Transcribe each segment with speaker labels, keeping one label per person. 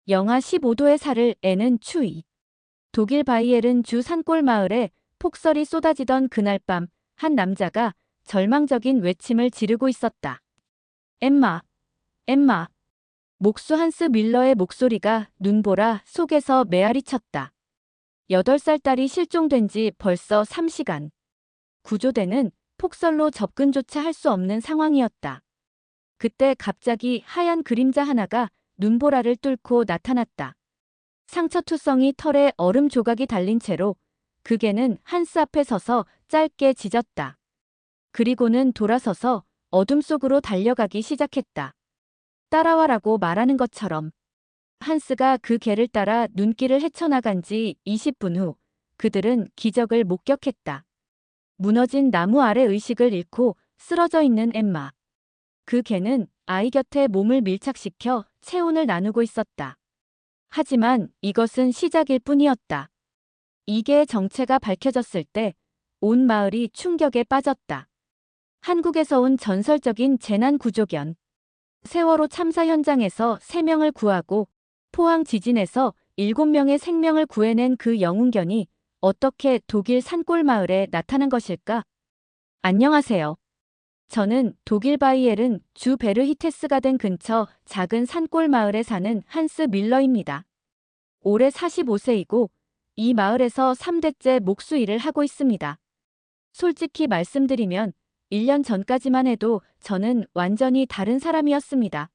Speaker 1: 영하 15도의 살을 애는 추위. 독일 바이에른 주 산골 마을에 폭설이 쏟아지던 그날 밤, 한 남자가 절망적인 외침을 지르고 있었다. 엠마, 엠마. 목수 한스 밀러의 목소리가 눈보라 속에서 메아리 쳤다. 8살 딸이 실종된 지 벌써 3시간. 구조대는 폭설로 접근조차 할 수 없는 상황이었다. 그때 갑자기 하얀 그림자 하나가 눈보라를 뚫고 나타났다. 상처투성이 털에 얼음 조각이 달린 채로 그 개는 한스 앞에 서서 짧게 짖었다. 그리고는 돌아서서 어둠 속으로 달려가기 시작했다. 따라와라고 말하는 것처럼. 한스가 그 개를 따라 눈길을 헤쳐나간 지 20분 후 그들은 기적을 목격했다. 무너진 나무 아래 의식을 잃고 쓰러져 있는 엠마. 그 개는 아이 곁에 몸을 밀착시켜 체온을 나누고 있었다. 하지만 이것은 시작일 뿐이었다. 이 개의 정체가 밝혀졌을 때 온 마을이 충격에 빠졌다. 한국에서 온 전설적인 재난구조견. 세월호 참사 현장에서 3명을 구하고 포항 지진에서 7명의 생명을 구해낸 그 영웅견이 어떻게 독일 산골 마을에 나타난 것일까? 안녕하세요. 저는 독일 바이에른 주 베르히테스가덴 근처 작은 산골 마을에 사는 한스 밀러입니다. 올해 45세이고 이 마을에서 3대째 목수 일을 하고 있습니다. 솔직히 말씀드리면 1년 전까지만 해도 저는 완전히 다른 사람이었습니다.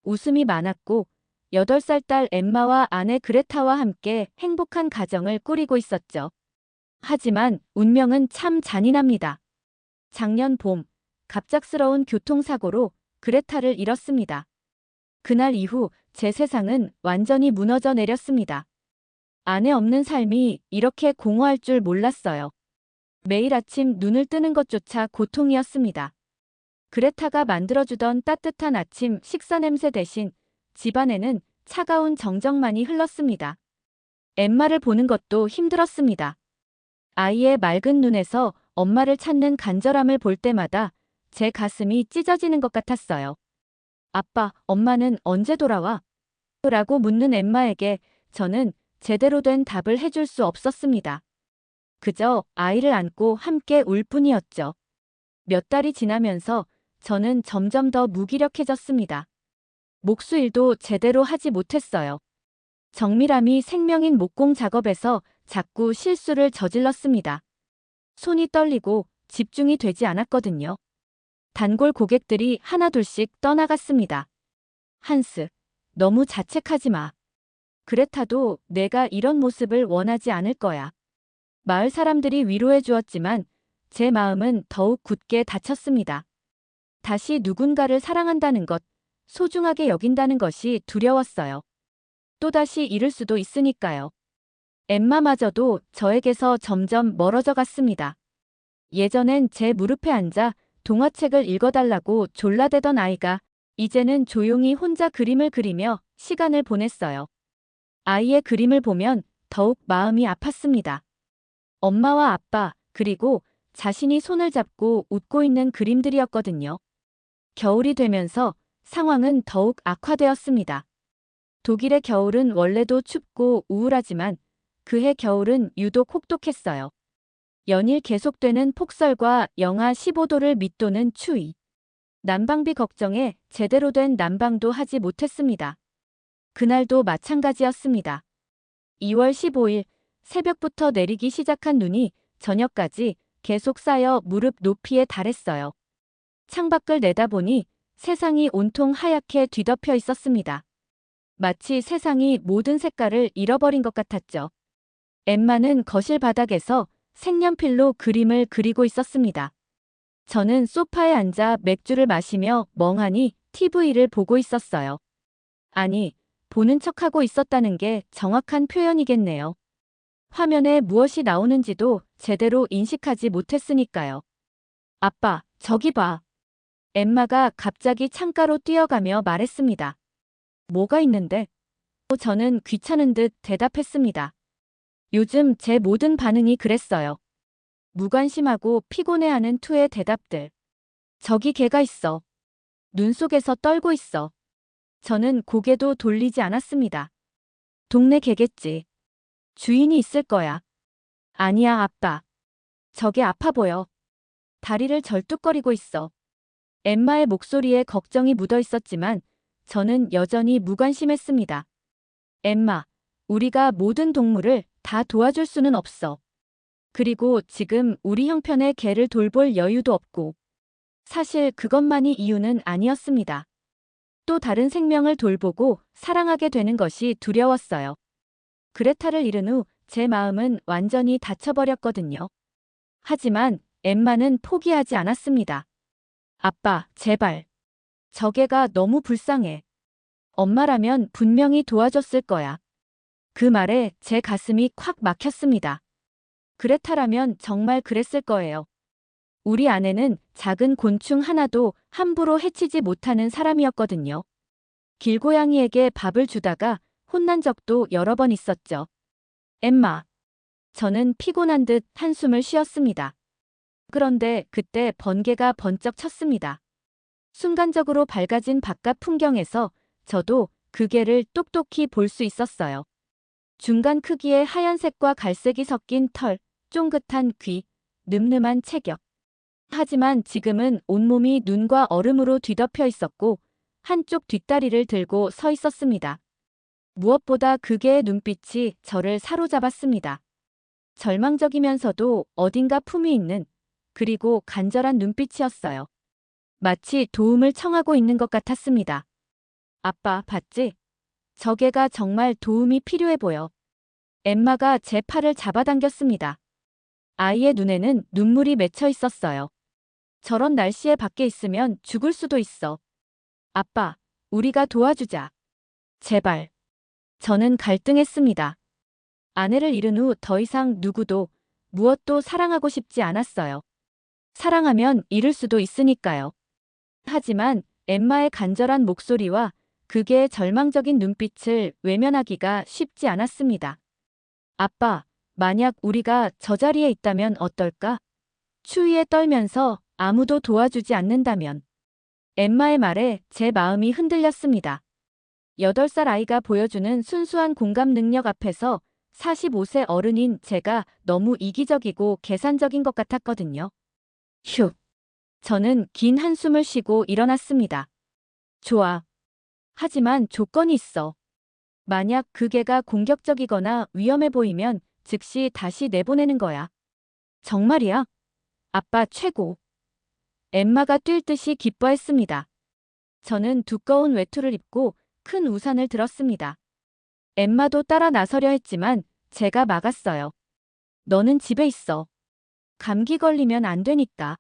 Speaker 1: 웃음이 많았고 8살 딸 엠마와 아내 그레타와 함께 행복한 가정을 꾸리고 있었죠. 하지만 운명은 참 잔인합니다. 작년 봄, 갑작스러운 교통사고로 그레타를 잃었습니다. 그날 이후 제 세상은 완전히 무너져 내렸습니다. 아내 없는 삶이 이렇게 공허할 줄 몰랐어요. 매일 아침 눈을 뜨는 것조차 고통이었습니다. 그레타가 만들어주던 따뜻한 아침 식사 냄새 대신 집안에는 차가운 정적만이 흘렀습니다. 엠마를 보는 것도 힘들었습니다. 아이의 맑은 눈에서 엄마를 찾는 간절함을 볼 때마다 제 가슴이 찢어지는 것 같았어요. 아빠, 엄마는 언제 돌아와? 라고 묻는 엠마에게 저는 제대로 된 답을 해줄 수 없었습니다. 그저 아이를 안고 함께 울 뿐이었죠. 몇 달이 지나면서 저는 점점 더 무기력해졌습니다. 목수일도 제대로 하지 못했어요. 정밀함이 생명인 목공 작업에서 자꾸 실수를 저질렀습니다. 손이 떨리고 집중이 되지 않았거든요. 단골 고객들이 하나둘씩 떠나갔습니다. 한스, 너무 자책하지 마. 그레타도 내가 이런 모습을 원하지 않을 거야. 마을 사람들이 위로해 주었지만 제 마음은 더욱 굳게 닫혔습니다. 다시 누군가를 사랑한다는 것, 소중하게 여긴다는 것이 두려웠어요. 또다시 잃을 수도 있으니까요. 엠마마저도 저에게서 점점 멀어져 갔습니다. 예전엔 제 무릎에 앉아 동화책을 읽어달라고 졸라대던 아이가 이제는 조용히 혼자 그림을 그리며 시간을 보냈어요. 아이의 그림을 보면 더욱 마음이 아팠습니다. 엄마와 아빠, 그리고 자신이 손을 잡고 웃고 있는 그림들이었거든요. 겨울이 되면서 상황은 더욱 악화되었습니다. 독일의 겨울은 원래도 춥고 우울하지만 그해 겨울은 유독 혹독했어요. 연일 계속되는 폭설과 영하 15도를 밑도는 추위. 난방비 걱정에 제대로 된 난방도 하지 못했습니다. 그날도 마찬가지였습니다. 2월 15일 새벽부터 내리기 시작한 눈이 저녁까지 계속 쌓여 무릎 높이에 달했어요. 창밖을 내다보니 세상이 온통 하얗게 뒤덮여 있었습니다. 마치 세상이 모든 색깔을 잃어버린 것 같았죠. 엠마는 거실 바닥에서 색연필로 그림을 그리고 있었습니다. 저는 소파에 앉아 맥주를 마시며 멍하니 TV를 보고 있었어요. 아니, 보는 척하고 있었다는 게 정확한 표현이겠네요. 화면에 무엇이 나오는지도 제대로 인식하지 못했으니까요. 아빠, 저기 봐. 엠마가 갑자기 창가로 뛰어가며 말했습니다. 뭐가 있는데? 저는 귀찮은 듯 대답했습니다. 요즘 제 모든 반응이 그랬어요. 무관심하고 피곤해하는 투의 대답들. 저기 개가 있어. 눈 속에서 떨고 있어. 저는 고개도 돌리지 않았습니다. 동네 개겠지. 주인이 있을 거야. 아니야, 아빠. 저게 아파 보여. 다리를 절뚝거리고 있어. 엠마의 목소리에 걱정이 묻어 있었지만 저는 여전히 무관심했습니다. 엠마, 우리가 모든 동물을 다 도와줄 수는 없어. 그리고 지금 우리 형편의 개를 돌볼 여유도 없고. 사실 그것만이 이유는 아니었습니다. 또 다른 생명을 돌보고 사랑하게 되는 것이 두려웠어요. 그레타를 잃은 후 제 마음은 완전히 닫혀버렸거든요. 하지만 엠마는 포기하지 않았습니다. 아빠, 제발. 저 개가 너무 불쌍해. 엄마라면 분명히 도와줬을 거야. 그 말에 제 가슴이 콱 막혔습니다. 그레타라면 정말 그랬을 거예요. 우리 아내는 작은 곤충 하나도 함부로 해치지 못하는 사람이었거든요. 길고양이에게 밥을 주다가 혼난 적도 여러 번 있었죠. 엠마. 저는 피곤한 듯 한숨을 쉬었습니다. 그런데 그때 번개가 번쩍 쳤습니다. 순간적으로 밝아진 바깥 풍경에서 저도 그 개를 똑똑히 볼 수 있었어요. 중간 크기의 하얀색과 갈색이 섞인 털, 쫑긋한 귀, 늠름한 체격. 하지만 지금은 온몸이 눈과 얼음으로 뒤덮여 있었고 한쪽 뒷다리를 들고 서 있었습니다. 무엇보다 그 개의 눈빛이 저를 사로잡았습니다. 절망적이면서도 어딘가 품이 있는 그리고 간절한 눈빛이었어요. 마치 도움을 청하고 있는 것 같았습니다. 아빠, 봤지? 저 개가 정말 도움이 필요해 보여. 엠마가 제 팔을 잡아당겼습니다. 아이의 눈에는 눈물이 맺혀 있었어요. 저런 날씨에 밖에 있으면 죽을 수도 있어. 아빠, 우리가 도와주자. 제발. 저는 갈등했습니다. 아내를 잃은 후 더 이상 누구도 무엇도 사랑하고 싶지 않았어요. 사랑하면 잃을 수도 있으니까요. 하지만 엠마의 간절한 목소리와 그 개의 절망적인 눈빛을 외면하기가 쉽지 않았습니다. 아빠, 만약 우리가 저 자리에 있다면 어떨까? 추위에 떨면서 아무도 도와주지 않는다면. 엠마의 말에 제 마음이 흔들렸습니다. 8살 아이가 보여주는 순수한 공감 능력 앞에서 45세 어른인 제가 너무 이기적이고 계산적인 것 같았거든요. 휴. 저는 긴 한숨을 쉬고 일어났습니다. 좋아. 하지만 조건이 있어. 만약 그 개가 공격적이거나 위험해 보이면 즉시 다시 내보내는 거야. 정말이야? 아빠 최고. 엠마가 뛸 듯이 기뻐했습니다. 저는 두꺼운 외투를 입고 큰 우산을 들었습니다. 엠마도 따라 나서려 했지만 제가 막았어요. 너는 집에 있어. 감기 걸리면 안 되니까.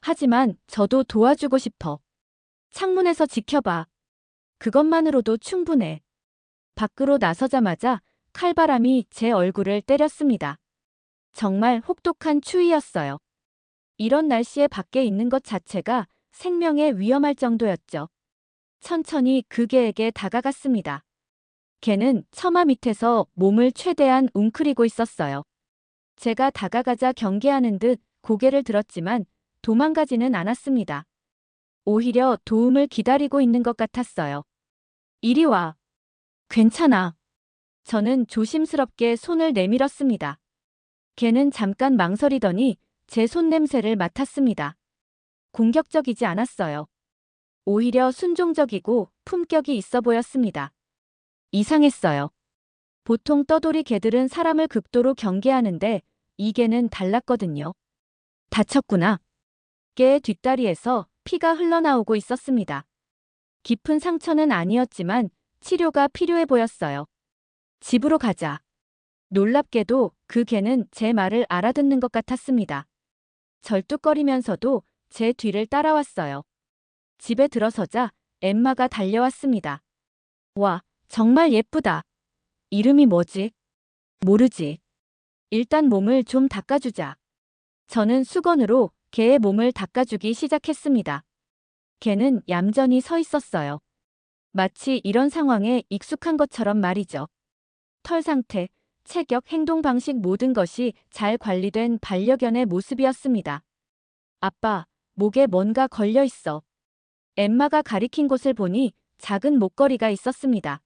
Speaker 1: 하지만 저도 도와주고 싶어. 창문에서 지켜봐. 그것만으로도 충분해. 밖으로 나서자마자 칼바람이 제 얼굴을 때렸습니다. 정말 혹독한 추위였어요. 이런 날씨에 밖에 있는 것 자체가 생명에 위험할 정도였죠. 천천히 그 개에게 다가갔습니다. 개는 처마 밑에서 몸을 최대한 웅크리고 있었어요. 제가 다가가자 경계하는 듯 고개를 들었지만 도망가지는 않았습니다. 오히려 도움을 기다리고 있는 것 같았어요. 이리 와. 괜찮아. 저는 조심스럽게 손을 내밀었습니다. 개는 잠깐 망설이더니 제 손 냄새를 맡았습니다. 공격적이지 않았어요. 오히려 순종적이고 품격이 있어 보였습니다. 이상했어요. 보통 떠돌이 개들은 사람을 극도로 경계하는데 이 개는 달랐거든요. 다쳤구나. 개의 뒷다리에서 피가 흘러나오고 있었습니다. 깊은 상처는 아니었지만 치료가 필요해 보였어요. 집으로 가자. 놀랍게도 그 개는 제 말을 알아듣는 것 같았습니다. 절뚝거리면서도 제 뒤를 따라왔어요. 집에 들어서자 엠마가 달려왔습니다. 와, 정말 예쁘다. 이름이 뭐지? 모르지. 일단 몸을 좀 닦아주자. 저는 수건으로 개의 몸을 닦아주기 시작했습니다. 개는 얌전히 서 있었어요. 마치 이런 상황에 익숙한 것처럼 말이죠. 털 상태, 체격, 행동 방식 모든 것이 잘 관리된 반려견의 모습이었습니다. 아빠, 목에 뭔가 걸려 있어. 엠마가 가리킨 곳을 보니 작은 목걸이가 있었습니다.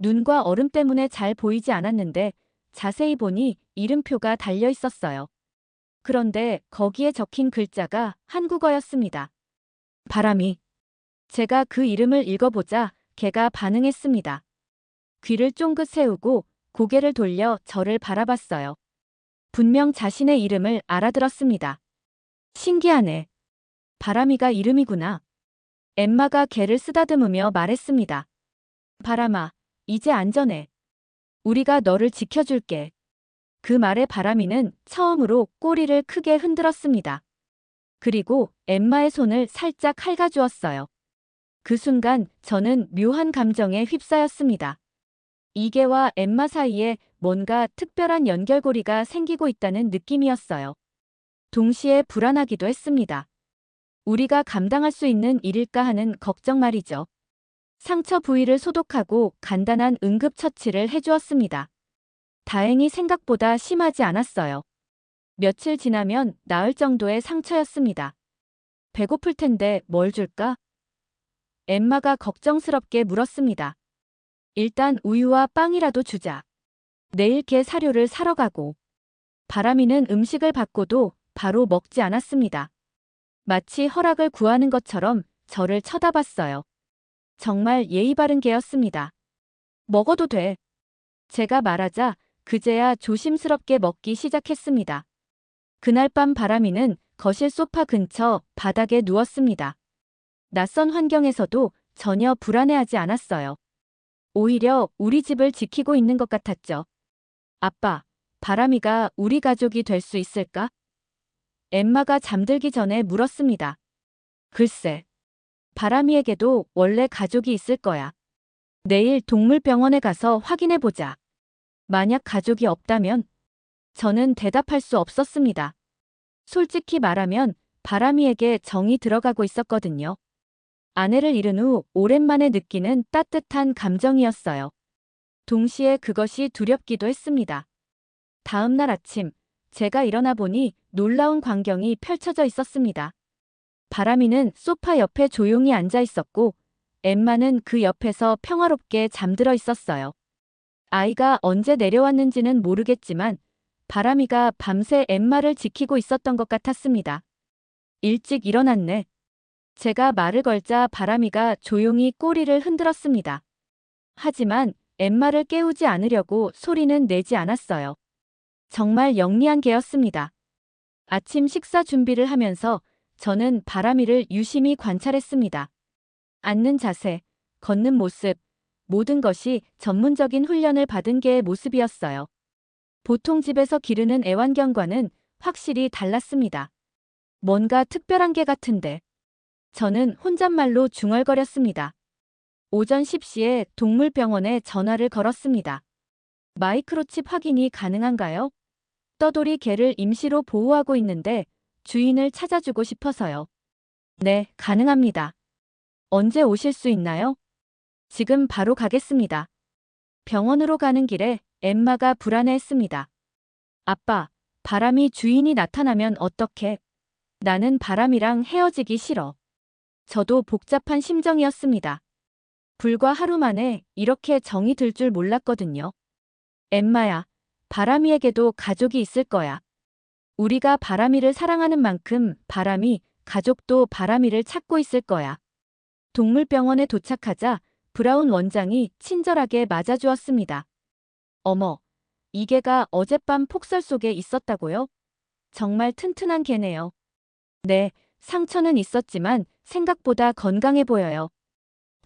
Speaker 1: 눈과 얼음 때문에 잘 보이지 않았는데 자세히 보니 이름표가 달려 있었어요. 그런데 거기에 적힌 글자가 한국어였습니다. 바람이. 제가 그 이름을 읽어보자 걔가 반응했습니다. 귀를 쫑긋 세우고 고개를 돌려 저를 바라봤어요. 분명 자신의 이름을 알아들었습니다. 신기하네. 바람이가 이름이구나. 엠마가 걔를 쓰다듬으며 말했습니다. 바람아, 이제 안전해. 우리가 너를 지켜줄게. 그 말에 바람이는 처음으로 꼬리를 크게 흔들었습니다. 그리고 엠마의 손을 살짝 핥아주었어요. 그 순간 저는 묘한 감정에 휩싸였습니다. 이게와 엠마 사이에 뭔가 특별한 연결고리가 생기고 있다는 느낌이었어요. 동시에 불안하기도 했습니다. 우리가 감당할 수 있는 일일까 하는 걱정 말이죠. 상처 부위를 소독하고 간단한 응급처치를 해주었습니다. 다행히 생각보다 심하지 않았어요. 며칠 지나면 나을 정도의 상처였습니다. 배고플 텐데 뭘 줄까? 엠마가 걱정스럽게 물었습니다. 일단 우유와 빵이라도 주자. 내일 개 사료를 사러 가고. 바람이는 음식을 받고도 바로 먹지 않았습니다. 마치 허락을 구하는 것처럼 저를 쳐다봤어요. 정말 예의 바른 개였습니다. 먹어도 돼. 제가 말하자 그제야 조심스럽게 먹기 시작했습니다. 그날 밤 바람이는 거실 소파 근처 바닥에 누웠습니다. 낯선 환경에서도 전혀 불안해하지 않았어요. 오히려 우리 집을 지키고 있는 것 같았죠. 아빠, 바람이가 우리 가족이 될 수 있을까? 엠마가 잠들기 전에 물었습니다. 글쎄, 바람이에게도 원래 가족이 있을 거야. 내일 동물병원에 가서 확인해보자. 만약 가족이 없다면? 저는 대답할 수 없었습니다. 솔직히 말하면 바람이에게 정이 들어가고 있었거든요. 아내를 잃은 후 오랜만에 느끼는 따뜻한 감정이었어요. 동시에 그것이 두렵기도 했습니다. 다음 날 아침, 제가 일어나 보니 놀라운 광경이 펼쳐져 있었습니다. 바람이는 소파 옆에 조용히 앉아 있었고, 엠마는 그 옆에서 평화롭게 잠들어 있었어요. 아이가 언제 내려왔는지는 모르겠지만, 바람이가 밤새 엠마를 지키고 있었던 것 같았습니다. 일찍 일어났네. 제가 말을 걸자 바람이가 조용히 꼬리를 흔들었습니다. 하지만 엠마를 깨우지 않으려고 소리는 내지 않았어요. 정말 영리한 개였습니다. 아침 식사 준비를 하면서 저는 바람이를 유심히 관찰했습니다. 앉는 자세, 걷는 모습, 모든 것이 전문적인 훈련을 받은 개의 모습이었어요. 보통 집에서 기르는 애완견과는 확실히 달랐습니다. 뭔가 특별한 개 같은데. 저는 혼잣말로 중얼거렸습니다. 오전 10시에 동물병원에 전화를 걸었습니다. 마이크로칩 확인이 가능한가요? 떠돌이 개를 임시로 보호하고 있는데 주인을 찾아주고 싶어서요. 네, 가능합니다. 언제 오실 수 있나요? 지금 바로 가겠습니다. 병원으로 가는 길에 엠마가 불안해했습니다. 아빠, 바람이 주인이 나타나면 어떡해? 나는 바람이랑 헤어지기 싫어. 저도 복잡한 심정이었습니다. 불과 하루 만에 이렇게 정이 들 줄 몰랐거든요. 엠마야, 바람이에게도 가족이 있을 거야. 우리가 바람이를 사랑하는 만큼 바람이, 가족도 바람이를 찾고 있을 거야. 동물병원에 도착하자 브라운 원장이 친절하게 맞아주었습니다. 어머, 이 개가 어젯밤 폭설 속에 있었다고요? 정말 튼튼한 개네요. 네, 상처는 있었지만 생각보다 건강해 보여요.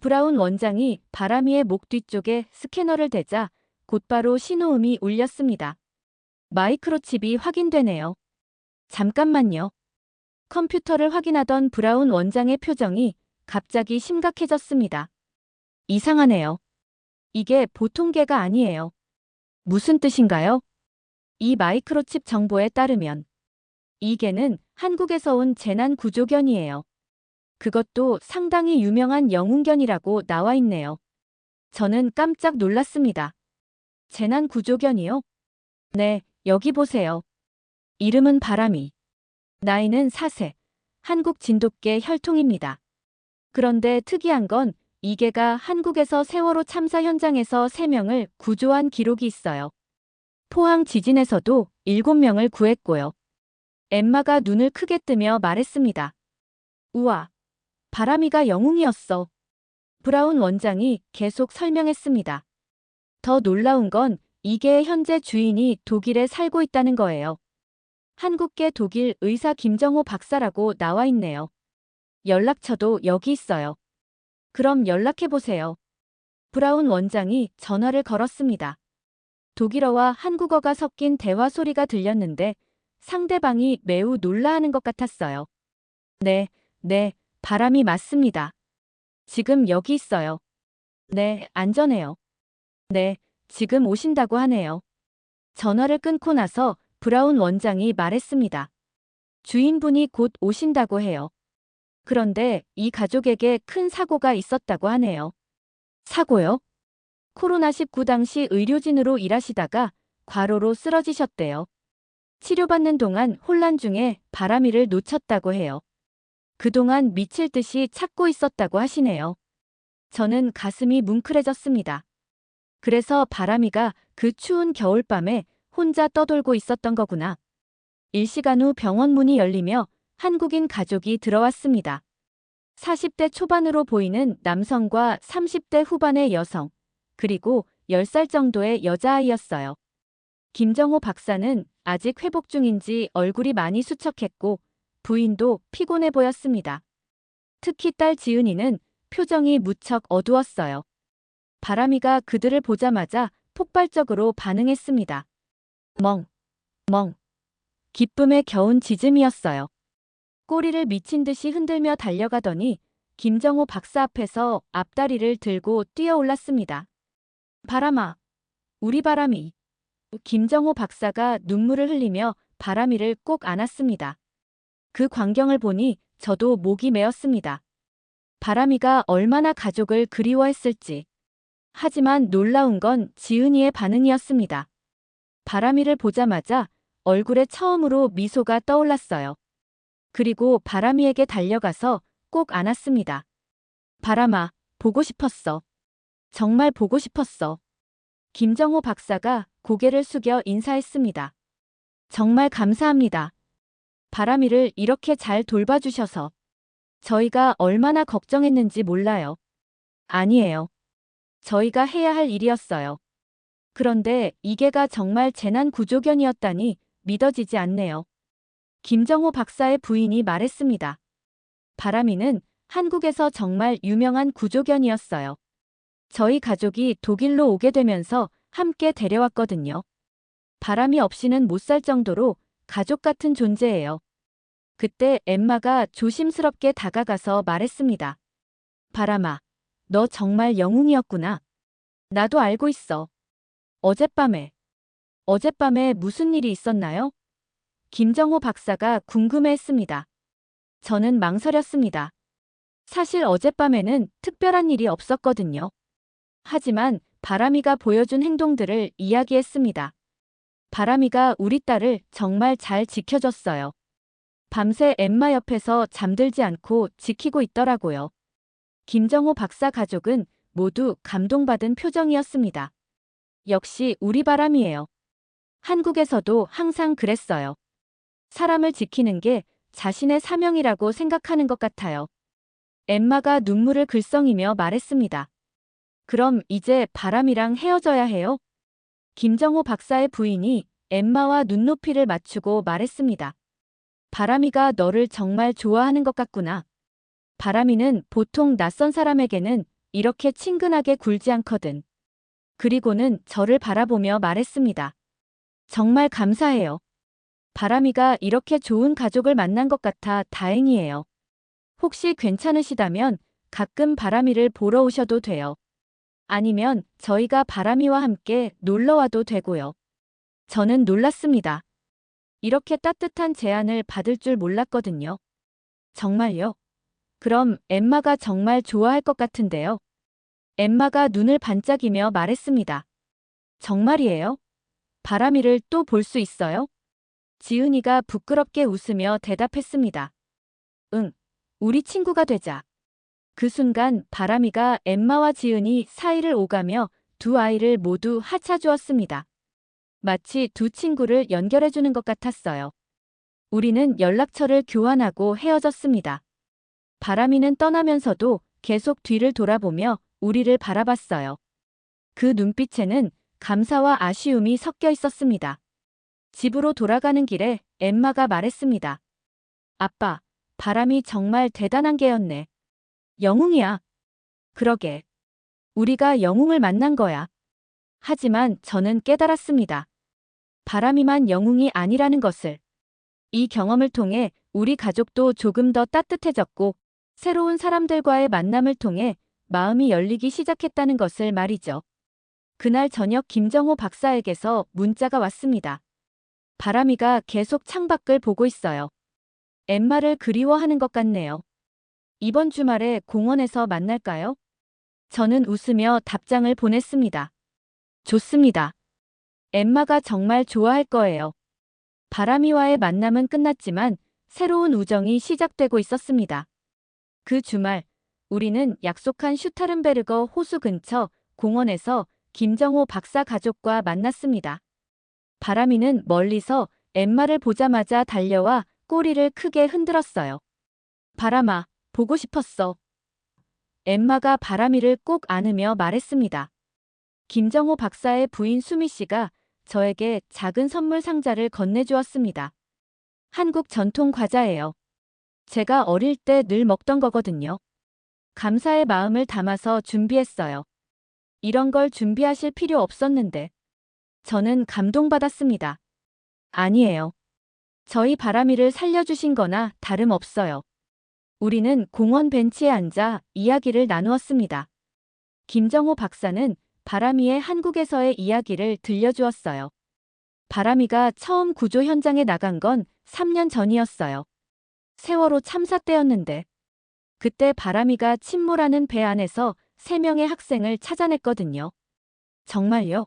Speaker 1: 브라운 원장이 바람이의 목 뒤쪽에 스캐너를 대자 곧바로 신호음이 울렸습니다. 마이크로칩이 확인되네요. 잠깐만요. 컴퓨터를 확인하던 브라운 원장의 표정이 갑자기 심각해졌습니다. 이상하네요. 이게 보통 개가 아니에요. 무슨 뜻인가요? 이 마이크로칩 정보에 따르면 이 개는 한국에서 온 재난구조견이에요. 그것도 상당히 유명한 영웅견이라고 나와 있네요. 저는 깜짝 놀랐습니다. 재난구조견이요? 네, 여기 보세요. 이름은 바람이. 나이는 4세. 한국 진돗개 혈통입니다. 그런데 특이한 건 이계가 한국에서 세월호 참사 현장에서 3명을 구조한 기록이 있어요. 포항 지진에서도 7명을 구했고요. 엠마가 눈을 크게 뜨며 말했습니다. 우와, 바람이가 영웅이었어. 브라운 원장이 계속 설명했습니다. 더 놀라운 건 이계의 현재 주인이 독일에 살고 있다는 거예요. 한국계 독일 의사 김정호 박사라고 나와 있네요. 연락처도 여기 있어요. 그럼 연락해보세요. 브라운 원장이 전화를 걸었습니다. 독일어와 한국어가 섞인 대화 소리가 들렸는데 상대방이 매우 놀라하는 것 같았어요. 네, 바람이 맞습니다. 지금 여기 있어요. 네, 안전해요. 네, 지금 오신다고 하네요. 전화를 끊고 나서 브라운 원장이 말했습니다. 주인분이 곧 오신다고 해요. 그런데 이 가족에게 큰 사고가 있었다고 하네요. 사고요? 코로나19 당시 의료진으로 일하시다가 과로로 쓰러지셨대요. 치료받는 동안 혼란 중에 바람이를 놓쳤다고 해요. 그동안 미칠 듯이 찾고 있었다고 하시네요. 저는 가슴이 뭉클해졌습니다. 그래서 바람이가 그 추운 겨울밤에 혼자 떠돌고 있었던 거구나. 1시간 후 병원 문이 열리며 한국인 가족이 들어왔습니다. 40대 초반으로 보이는 남성과 30대 후반의 여성, 그리고 10살 정도의 여자아이였어요. 김정호 박사는 아직 회복 중인지 얼굴이 많이 수척했고 부인도 피곤해 보였습니다. 특히 딸 지은이는 표정이 무척 어두웠어요. 바람이가 그들을 보자마자 폭발적으로 반응했습니다. 멍. 기쁨에 겨운 짖음이었어요. 꼬리를 미친 듯이 흔들며 달려가더니 김정호 박사 앞에서 앞다리를 들고 뛰어올랐습니다. 바람아, 우리 바람이. 김정호 박사가 눈물을 흘리며 바람이를 꼭 안았습니다. 그 광경을 보니 저도 목이 메었습니다. 바람이가 얼마나 가족을 그리워했을지. 하지만 놀라운 건 지은이의 반응이었습니다. 바람이를 보자마자 얼굴에 처음으로 미소가 떠올랐어요. 그리고 바람이에게 달려가서 꼭 안았습니다. 바람아, 보고 싶었어. 정말 보고 싶었어. 김정호 박사가 고개를 숙여 인사했습니다. 정말 감사합니다. 바람이를 이렇게 잘 돌봐주셔서. 저희가 얼마나 걱정했는지 몰라요. 아니에요. 저희가 해야 할 일이었어요. 그런데 이게가 정말 재난구조견이었다니 믿어지지 않네요. 김정호 박사의 부인이 말했습니다. 바람이는 한국에서 정말 유명한 구조견이었어요. 저희 가족이 독일로 오게 되면서 함께 데려왔거든요. 바람이 없이는 못 살 정도로 가족 같은 존재예요. 그때 엠마가 조심스럽게 다가가서 말했습니다. 바람아, 너 정말 영웅이었구나. 나도 알고 있어. 어젯밤에 무슨 일이 있었나요? 김정호 박사가 궁금해했습니다. 저는 망설였습니다. 사실 어젯밤에는 특별한 일이 없었거든요. 하지만 바람이가 보여준 행동들을 이야기했습니다. 바람이가 우리 딸을 정말 잘 지켜줬어요. 밤새 엠마 옆에서 잠들지 않고 지키고 있더라고요. 김정호 박사 가족은 모두 감동받은 표정이었습니다. 역시 우리 바람이에요. 한국에서도 항상 그랬어요. 사람을 지키는 게 자신의 사명이라고 생각하는 것 같아요. 엠마가 눈물을 글썽이며 말했습니다. 그럼 이제 바람이랑 헤어져야 해요? 김정호 박사의 부인이 엠마와 눈높이를 맞추고 말했습니다. 바람이가 너를 정말 좋아하는 것 같구나. 바람이는 보통 낯선 사람에게는 이렇게 친근하게 굴지 않거든. 그리고는 저를 바라보며 말했습니다. 정말 감사해요. 바람이가 이렇게 좋은 가족을 만난 것 같아 다행이에요. 혹시 괜찮으시다면 가끔 바람이를 보러 오셔도 돼요. 아니면 저희가 바람이와 함께 놀러 와도 되고요. 저는 놀랐습니다. 이렇게 따뜻한 제안을 받을 줄 몰랐거든요. 정말요? 그럼 엠마가 정말 좋아할 것 같은데요. 엠마가 눈을 반짝이며 말했습니다. 정말이에요? 바람이를 또 볼 수 있어요? 지은이가 부끄럽게 웃으며 대답했습니다. 응, 우리 친구가 되자. 그 순간 바람이가 엠마와 지은이 사이를 오가며 두 아이를 모두 하차주었습니다. 마치 두 친구를 연결해주는 것 같았어요. 우리는 연락처를 교환하고 헤어졌습니다. 바람이는 떠나면서도 계속 뒤를 돌아보며 우리를 바라봤어요. 그 눈빛에는 감사와 아쉬움이 섞여 있었습니다. 집으로 돌아가는 길에 엠마가 말했습니다. 아빠, 바람이 정말 대단한 개였네. 영웅이야. 그러게. 우리가 영웅을 만난 거야. 하지만 저는 깨달았습니다. 바람이만 영웅이 아니라는 것을. 이 경험을 통해 우리 가족도 조금 더 따뜻해졌고 새로운 사람들과의 만남을 통해 마음이 열리기 시작했다는 것을 말이죠. 그날 저녁 김정호 박사에게서 문자가 왔습니다. 바람이가 계속 창밖을 보고 있어요. 엠마를 그리워하는 것 같네요. 이번 주말에 공원에서 만날까요? 저는 웃으며 답장을 보냈습니다. 좋습니다. 엠마가 정말 좋아할 거예요. 바람이와의 만남은 끝났지만 새로운 우정이 시작되고 있었습니다. 그 주말, 우리는 약속한 슈타른베르거 호수 근처 공원에서 김정호 박사 가족과 만났습니다. 바람이는 멀리서 엠마를 보자마자 달려와 꼬리를 크게 흔들었어요. 바람아, 보고 싶었어. 엠마가 바람이를 꼭 안으며 말했습니다. 김정호 박사의 부인 수미 씨가 저에게 작은 선물 상자를 건네주었습니다. 한국 전통 과자예요. 제가 어릴 때 늘 먹던 거거든요. 감사의 마음을 담아서 준비했어요. 이런 걸 준비하실 필요 없었는데. 저는 감동받았습니다. 아니에요. 저희 바람이를 살려주신 거나 다름없어요. 우리는 공원 벤치에 앉아 이야기를 나누었습니다. 김정호 박사는 바람이의 한국에서의 이야기를 들려주었어요. 바람이가 처음 구조 현장에 나간 건 3년 전이었어요. 세월호 참사 때였는데. 그때 바람이가 침몰하는 배 안에서 3명의 학생을 찾아냈거든요. 정말요?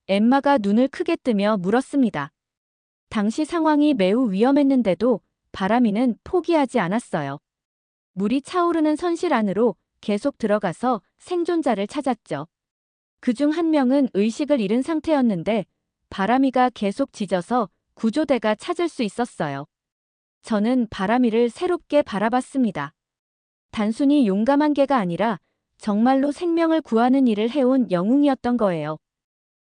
Speaker 1: 엠마가 눈을 크게 뜨며 물었습니다. 당시 상황이 매우 위험했는데도 바람이는 포기하지 않았어요. 물이 차오르는 선실 안으로 계속 들어가서 생존자를 찾았죠. 그중 한 명은 의식을 잃은 상태였는데 바람이가 계속 짖어서 구조대가 찾을 수 있었어요. 저는 바람이를 새롭게 바라봤습니다. 단순히 용감한 개가 아니라 정말로 생명을 구하는 일을 해온 영웅이었던 거예요.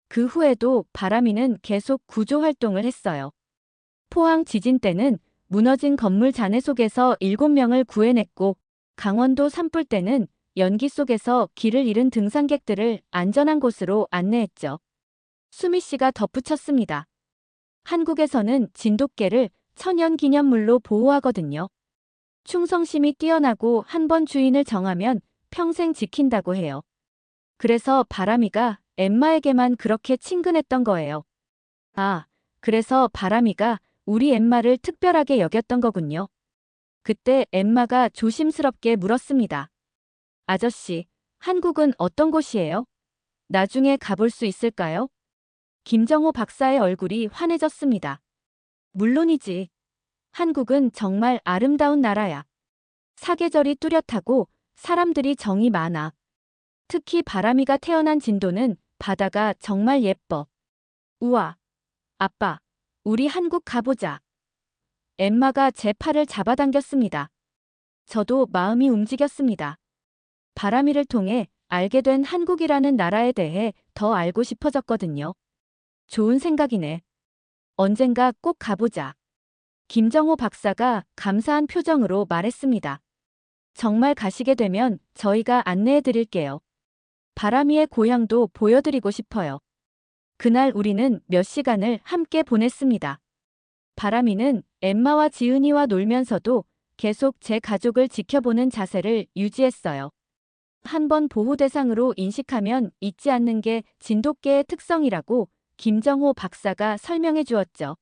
Speaker 1: 그 후에도 바람이는 계속 구조 활동을 했어요. 포항 지진 때는 무너진 건물 잔해 속에서 7명을 구해냈고 강원도 산불 때는 연기 속에서 길을 잃은 등산객들을 안전한 곳으로 안내했죠. 수미 씨가 덧붙였습니다. 한국에서는 진돗개를 천연기념물로 보호하거든요. 충성심이 뛰어나고 한 번 주인을 정하면 평생 지킨다고 해요. 그래서 바람이가 엠마에게만 그렇게 친근했던 거예요. 아, 그래서 바람이가 우리 엠마를 특별하게 여겼던 거군요. 그때 엠마가 조심스럽게 물었습니다. 아저씨, 한국은 어떤 곳이에요? 나중에 가볼 수 있을까요? 김정호 박사의 얼굴이 환해졌습니다. 물론이지. 한국은 정말 아름다운 나라야. 사계절이 뚜렷하고 사람들이 정이 많아. 특히 바람이가 태어난 진도는 바다가 정말 예뻐. 우와. 아빠, 우리 한국 가보자. 엠마가 제 팔을 잡아당겼습니다. 저도 마음이 움직였습니다. 바람이를 통해 알게 된 한국이라는 나라에 대해 더 알고 싶어졌거든요. 좋은 생각이네. 언젠가 꼭 가보자. 김정호 박사가 감사한 표정으로 말했습니다. 정말 가시게 되면 저희가 안내해 드릴게요. 바람이의 고향도 보여드리고 싶어요. 그날 우리는 몇 시간을 함께 보냈습니다. 바람이는 엠마와 지은이와 놀면서도 계속 제 가족을 지켜보는 자세를 유지했어요. 한번 보호 대상으로 인식하면 잊지 않는 게 진돗개의 특성이라고 김정호 박사가 설명해 주었죠.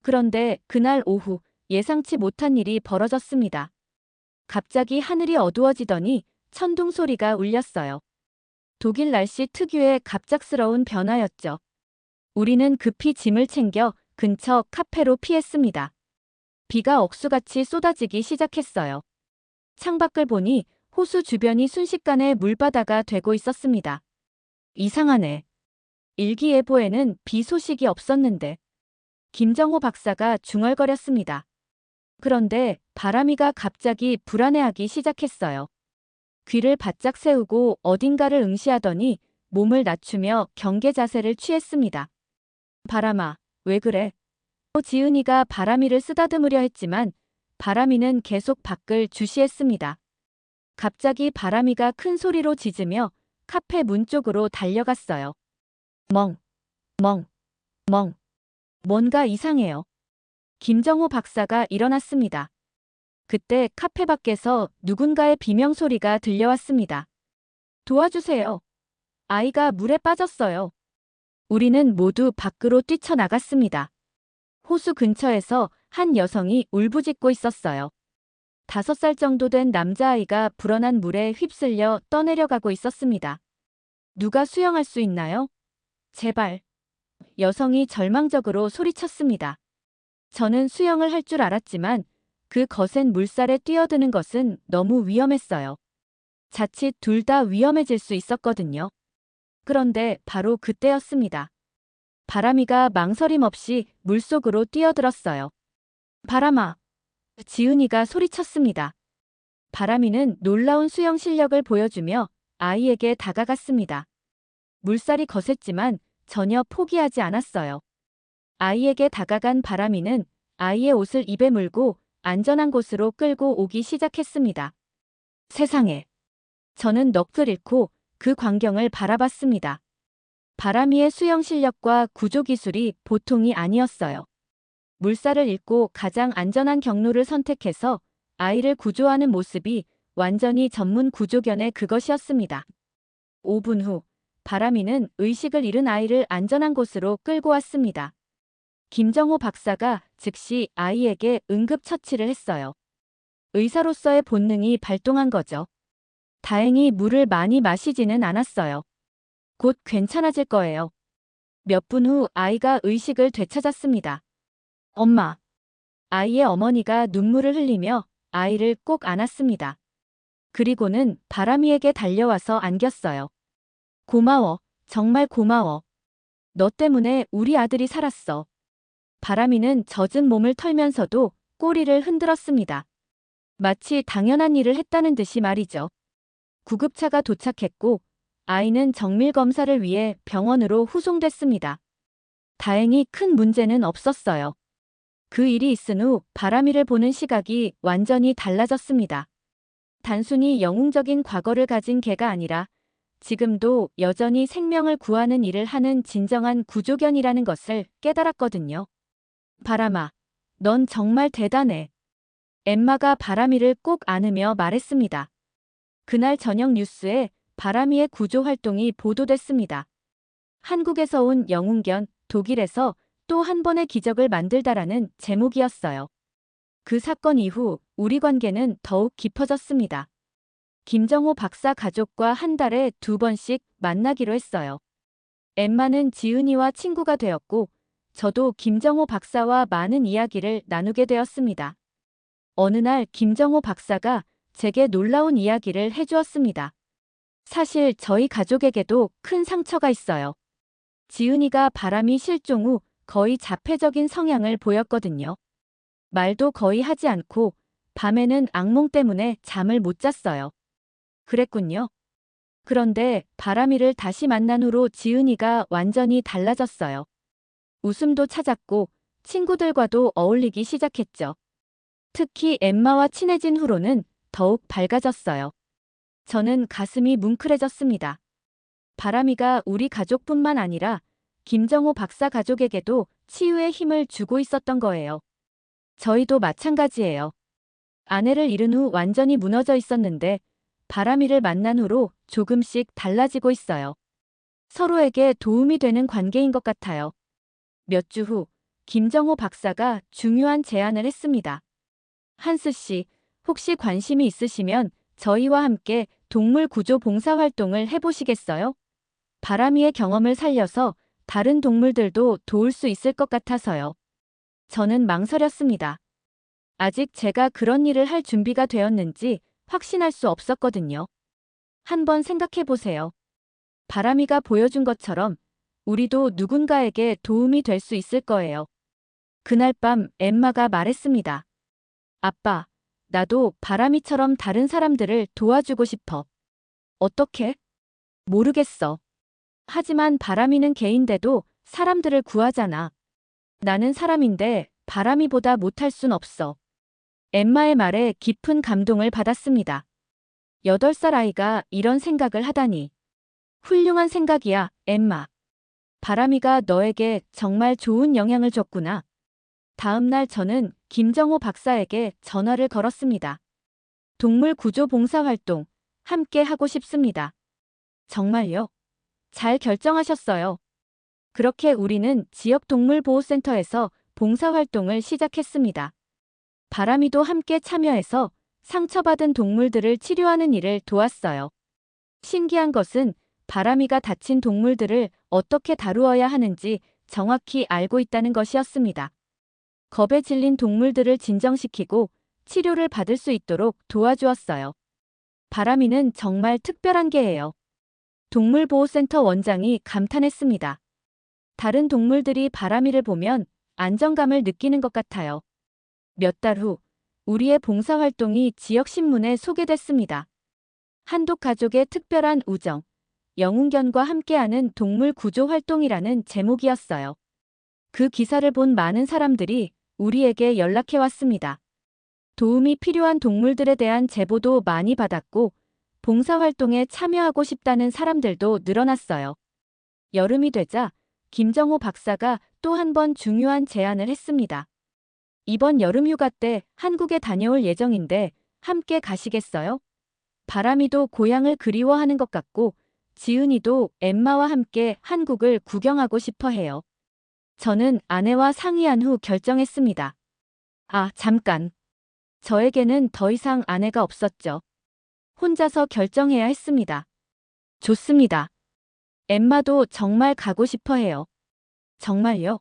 Speaker 1: 그런데 그날 오후 예상치 못한 일이 벌어졌습니다. 갑자기 하늘이 어두워지더니 천둥 소리가 울렸어요. 독일 날씨 특유의 갑작스러운 변화였죠. 우리는 급히 짐을 챙겨 근처 카페로 피했습니다. 비가 억수같이 쏟아지기 시작했어요. 창밖을 보니 호수 주변이 순식간에 물바다가 되고 있었습니다. 이상하네. 일기예보에는 비 소식이 없었는데. 김정호 박사가 중얼거렸습니다. 그런데 바람이가 갑자기 불안해하기 시작했어요. 귀를 바짝 세우고 어딘가를 응시하더니 몸을 낮추며 경계 자세를 취했습니다. 바람아, 왜 그래? 지은이가 바람이를 쓰다듬으려 했지만 바람이는 계속 밖을 주시했습니다. 갑자기 바람이가 큰 소리로 짖으며 카페 문 쪽으로 달려갔어요. 멍, 멍, 멍. 뭔가 이상해요. 김정호 박사가 일어났습니다. 그때 카페 밖에서 누군가의 비명소리가 들려왔습니다. 도와주세요. 아이가 물에 빠졌어요. 우리는 모두 밖으로 뛰쳐나갔습니다. 호수 근처에서 한 여성이 울부짖고 있었어요. 5살 정도 된 남자아이가 불어난 물에 휩쓸려 떠내려가고 있었습니다. 누가 수영할 수 있나요? 제발. 여성이 절망적으로 소리쳤습니다. 저는 수영을 할 줄 알았지만 그 거센 물살에 뛰어드는 것은 너무 위험했어요. 자칫 둘 다 위험해질 수 있었거든요. 그런데 바로 그때였습니다. 바람이가 망설임 없이 물속으로 뛰어들었어요. 바람아! 지은이가 소리쳤습니다. 바람이는 놀라운 수영 실력을 보여주며 아이에게 다가갔습니다. 물살이 거셌지만 전혀 포기하지 않았어요. 아이에게 다가간 바람이는 아이의 옷을 입에 물고 안전한 곳으로 끌고 오기 시작했습니다. 세상에. 저는 넋을 잃고 그 광경을 바라봤습니다. 바람이의 수영 실력과 구조 기술이 보통이 아니었어요. 물살을 읽고 가장 안전한 경로를 선택해서 아이를 구조하는 모습이 완전히 전문 구조견의 그것이었습니다. 5분 후, 바람이는 의식을 잃은 아이를 안전한 곳으로 끌고 왔습니다. 김정호 박사가 즉시 아이에게 응급처치를 했어요. 의사로서의 본능이 발동한 거죠. 다행히 물을 많이 마시지는 않았어요. 곧 괜찮아질 거예요. 몇 분 후 아이가 의식을 되찾았습니다. 엄마. 아이의 어머니가 눈물을 흘리며 아이를 꼭 안았습니다. 그리고는 바람이에게 달려와서 안겼어요. 고마워. 정말 고마워. 너 때문에 우리 아들이 살았어. 바람이는 젖은 몸을 털면서도 꼬리를 흔들었습니다. 마치 당연한 일을 했다는 듯이 말이죠. 구급차가 도착했고 아이는 정밀 검사를 위해 병원으로 후송됐습니다. 다행히 큰 문제는 없었어요. 그 일이 있은 후 바람이를 보는 시각이 완전히 달라졌습니다. 단순히 영웅적인 과거를 가진 개가 아니라 지금도 여전히 생명을 구하는 일을 하는 진정한 구조견이라는 것을 깨달았거든요. 바람아, 넌 정말 대단해. 엠마가 바람이를 꼭 안으며 말했습니다. 그날 저녁 뉴스에 바람이의 구조 활동이 보도됐습니다. 한국에서 온 영웅견, 독일에서 또 한 번의 기적을 만들다라는 제목이었어요. 그 사건 이후 우리 관계는 더욱 깊어졌습니다. 김정호 박사 가족과 한 달에 2번씩 만나기로 했어요. 엠마는 지은이와 친구가 되었고 저도 김정호 박사와 많은 이야기를 나누게 되었습니다. 어느 날 김정호 박사가 제게 놀라운 이야기를 해주었습니다. 사실 저희 가족에게도 큰 상처가 있어요. 지은이가 바람이 실종 후 거의 자폐적인 성향을 보였거든요. 말도 거의 하지 않고 밤에는 악몽 때문에 잠을 못 잤어요. 그랬군요. 그런데 바람이를 다시 만난 후로 지은이가 완전히 달라졌어요. 웃음도 찾았고 친구들과도 어울리기 시작했죠. 특히 엠마와 친해진 후로는 더욱 밝아졌어요. 저는 가슴이 뭉클해졌습니다. 바람이가 우리 가족뿐만 아니라 김정호 박사 가족에게도 치유의 힘을 주고 있었던 거예요. 저희도 마찬가지예요. 아내를 잃은 후 완전히 무너져 있었는데 바람이를 만난 후로 조금씩 달라지고 있어요. 서로에게 도움이 되는 관계인 것 같아요. 몇 주 후 김정호 박사가 중요한 제안을 했습니다. 한스 씨, 혹시 관심이 있으시면 저희와 함께 동물 구조 봉사 활동을 해보시겠어요? 바람이의 경험을 살려서 다른 동물들도 도울 수 있을 것 같아서요. 저는 망설였습니다. 아직 제가 그런 일을 할 준비가 되었는지 확신할 수 없었거든요. 한번 생각해 보세요. 바람이가 보여준 것처럼 우리도 누군가에게 도움이 될 수 있을 거예요. 그날 밤 엠마가 말했습니다. 아빠, 나도 바람이처럼 다른 사람들을 도와주고 싶어. 어떻게? 모르겠어. 하지만 바람이는 개인데도 사람들을 구하잖아. 나는 사람인데 바람이보다 못할 순 없어. 엠마의 말에 깊은 감동을 받았습니다. 8살 아이가 이런 생각을 하다니. 훌륭한 생각이야, 엠마. 바람이가 너에게 정말 좋은 영향을 줬구나. 다음 날 저는 김정호 박사에게 전화를 걸었습니다. 동물 구조 봉사활동 함께 하고 싶습니다. 정말요? 잘 결정하셨어요. 그렇게 우리는 지역 동물보호센터에서 봉사활동을 시작했습니다. 바람이도 함께 참여해서 상처받은 동물들을 치료하는 일을 도왔어요. 신기한 것은 바람이가 다친 동물들을 어떻게 다루어야 하는지 정확히 알고 있다는 것이었습니다. 겁에 질린 동물들을 진정시키고 치료를 받을 수 있도록 도와주었어요. 바람이는 정말 특별한 개예요. 동물보호센터 원장이 감탄했습니다. 다른 동물들이 바람이를 보면 안정감을 느끼는 것 같아요. 몇 달 후, 우리의 봉사활동이 지역신문에 소개됐습니다. 한독 가족의 특별한 우정, 영웅견과 함께하는 동물 구조 활동이라는 제목이었어요. 그 기사를 본 많은 사람들이 우리에게 연락해 왔습니다. 도움이 필요한 동물들에 대한 제보도 많이 받았고, 봉사활동에 참여하고 싶다는 사람들도 늘어났어요. 여름이 되자 김정호 박사가 또 한 번 중요한 제안을 했습니다. 이번 여름 휴가 때 한국에 다녀올 예정인데 함께 가시겠어요? 바람이도 고향을 그리워하는 것 같고 지은이도 엠마와 함께 한국을 구경하고 싶어 해요. 저는 아내와 상의한 후 결정했습니다. 아, 잠깐. 저에게는 더 이상 아내가 없었죠. 혼자서 결정해야 했습니다. 좋습니다. 엠마도 정말 가고 싶어 해요. 정말요?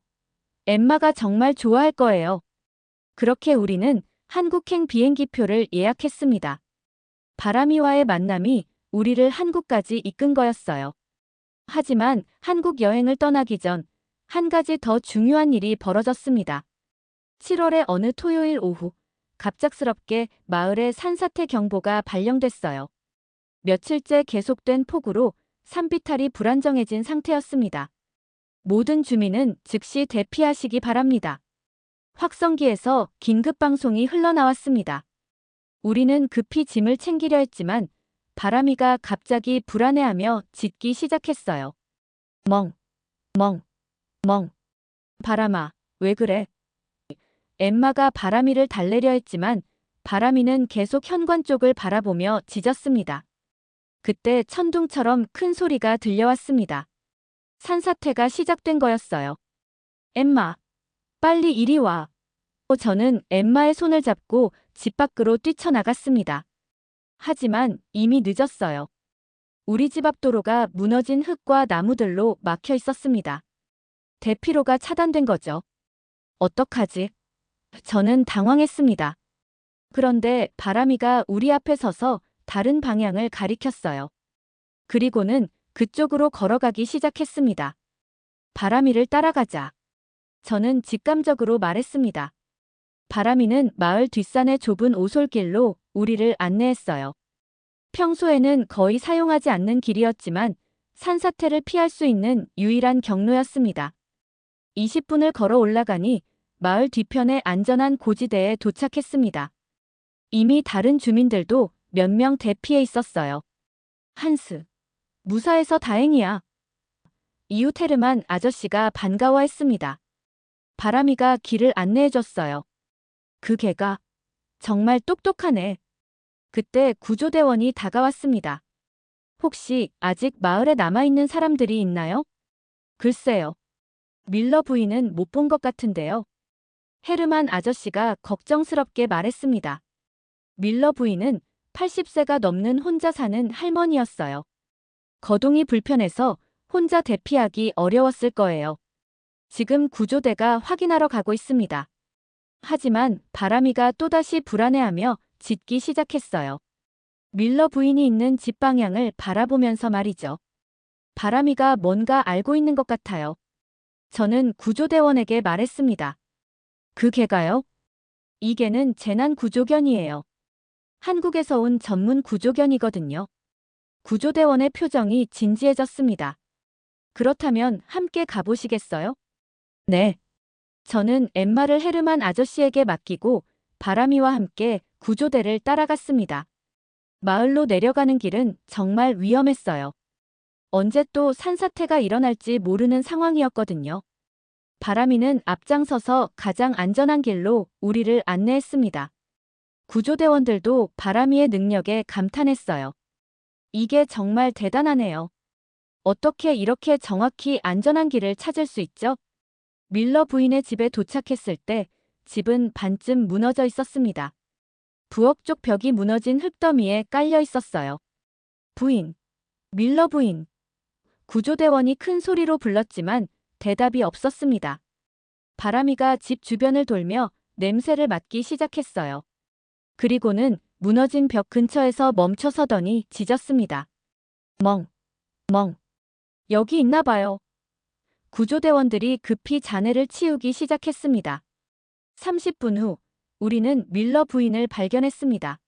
Speaker 1: 엠마가 정말 좋아할 거예요. 그렇게 우리는 한국행 비행기표를 예약했습니다. 바람이와의 만남이 우리를 한국까지 이끈 거였어요. 하지만 한국 여행을 떠나기 전 한 가지 더 중요한 일이 벌어졌습니다. 7월의 어느 토요일 오후, 갑작스럽게 마을에 산사태 경보가 발령됐어요. 며칠째 계속된 폭우로 산비탈이 불안정해진 상태였습니다. 모든 주민은 즉시 대피하시기 바랍니다. 확성기에서 긴급 방송이 흘러나왔습니다. 우리는 급히 짐을 챙기려 했지만 바람이가 갑자기 불안해하며 짖기 시작했어요. 멍, 멍, 멍. 바람아, 왜 그래? 엠마가 바람이를 달래려 했지만 바람이는 계속 현관 쪽을 바라보며 짖었습니다. 그때 천둥처럼 큰 소리가 들려왔습니다. 산사태가 시작된 거였어요. 엠마, 빨리 이리 와. 저는 엠마의 손을 잡고 집 밖으로 뛰쳐나갔습니다. 하지만 이미 늦었어요. 우리 집 앞 도로가 무너진 흙과 나무들로 막혀 있었습니다. 대피로가 차단된 거죠. 어떡하지? 저는 당황했습니다. 그런데 바람이가 우리 앞에 서서 다른 방향을 가리켰어요. 그리고는 그쪽으로 걸어가기 시작했습니다. 바람이를 따라가자. 저는 직감적으로 말했습니다. 바람이는 마을 뒷산의 좁은 오솔길로 우리를 안내했어요. 평소에는 거의 사용하지 않는 길이었지만 산사태를 피할 수 있는 유일한 경로였습니다. 20분을 걸어 올라가니 마을 뒤편의 안전한 고지대에 도착했습니다. 이미 다른 주민들도 몇 명 대피해 있었어요. 한스. 무사해서 다행이야. 이웃 헤르만 아저씨가 반가워했습니다. 바람이가 길을 안내해줬어요. 그 개가 정말 똑똑하네. 그때 구조대원이 다가왔습니다. 혹시 아직 마을에 남아있는 사람들이 있나요? 글쎄요. 밀러 부인은 못 본 것 같은데요. 헤르만 아저씨가 걱정스럽게 말했습니다. 밀러 부인은 80세가 넘는 혼자 사는 할머니였어요. 거동이 불편해서 혼자 대피하기 어려웠을 거예요. 지금 구조대가 확인하러 가고 있습니다. 하지만 바람이가 또다시 불안해하며 짖기 시작했어요. 밀러 부인이 있는 집 방향을 바라보면서 말이죠. 바람이가 뭔가 알고 있는 것 같아요. 저는 구조대원에게 말했습니다. 그 개가요? 이 개는 재난구조견이에요. 한국에서 온 전문 구조견이거든요. 구조대원의 표정이 진지해졌습니다. 그렇다면 함께 가보시겠어요? 네. 저는 엠마를 헤르만 아저씨에게 맡기고 바람이와 함께 구조대를 따라갔습니다. 마을로 내려가는 길은 정말 위험했어요. 언제 또 산사태가 일어날지 모르는 상황이었거든요. 바람이는 앞장서서 가장 안전한 길로 우리를 안내했습니다. 구조대원들도 바람이의 능력에 감탄했어요. 이게 정말 대단하네요. 어떻게 이렇게 정확히 안전한 길을 찾을 수 있죠? 밀러 부인의 집에 도착했을 때 집은 반쯤 무너져 있었습니다. 부엌 쪽 벽이 무너진 흙더미에 깔려 있었어요. 부인, 밀러 부인. 구조대원이 큰 소리로 불렀지만 대답이 없었습니다. 바람이가 집 주변을 돌며 냄새를 맡기 시작했어요. 그리고는 무너진 벽 근처에서 멈춰 서더니 짖었습니다. 멍, 멍. 여기 있나 봐요. 구조대원들이 급히 잔해를 치우기 시작했습니다. 30분 후 우리는 밀러 부인을 발견했습니다.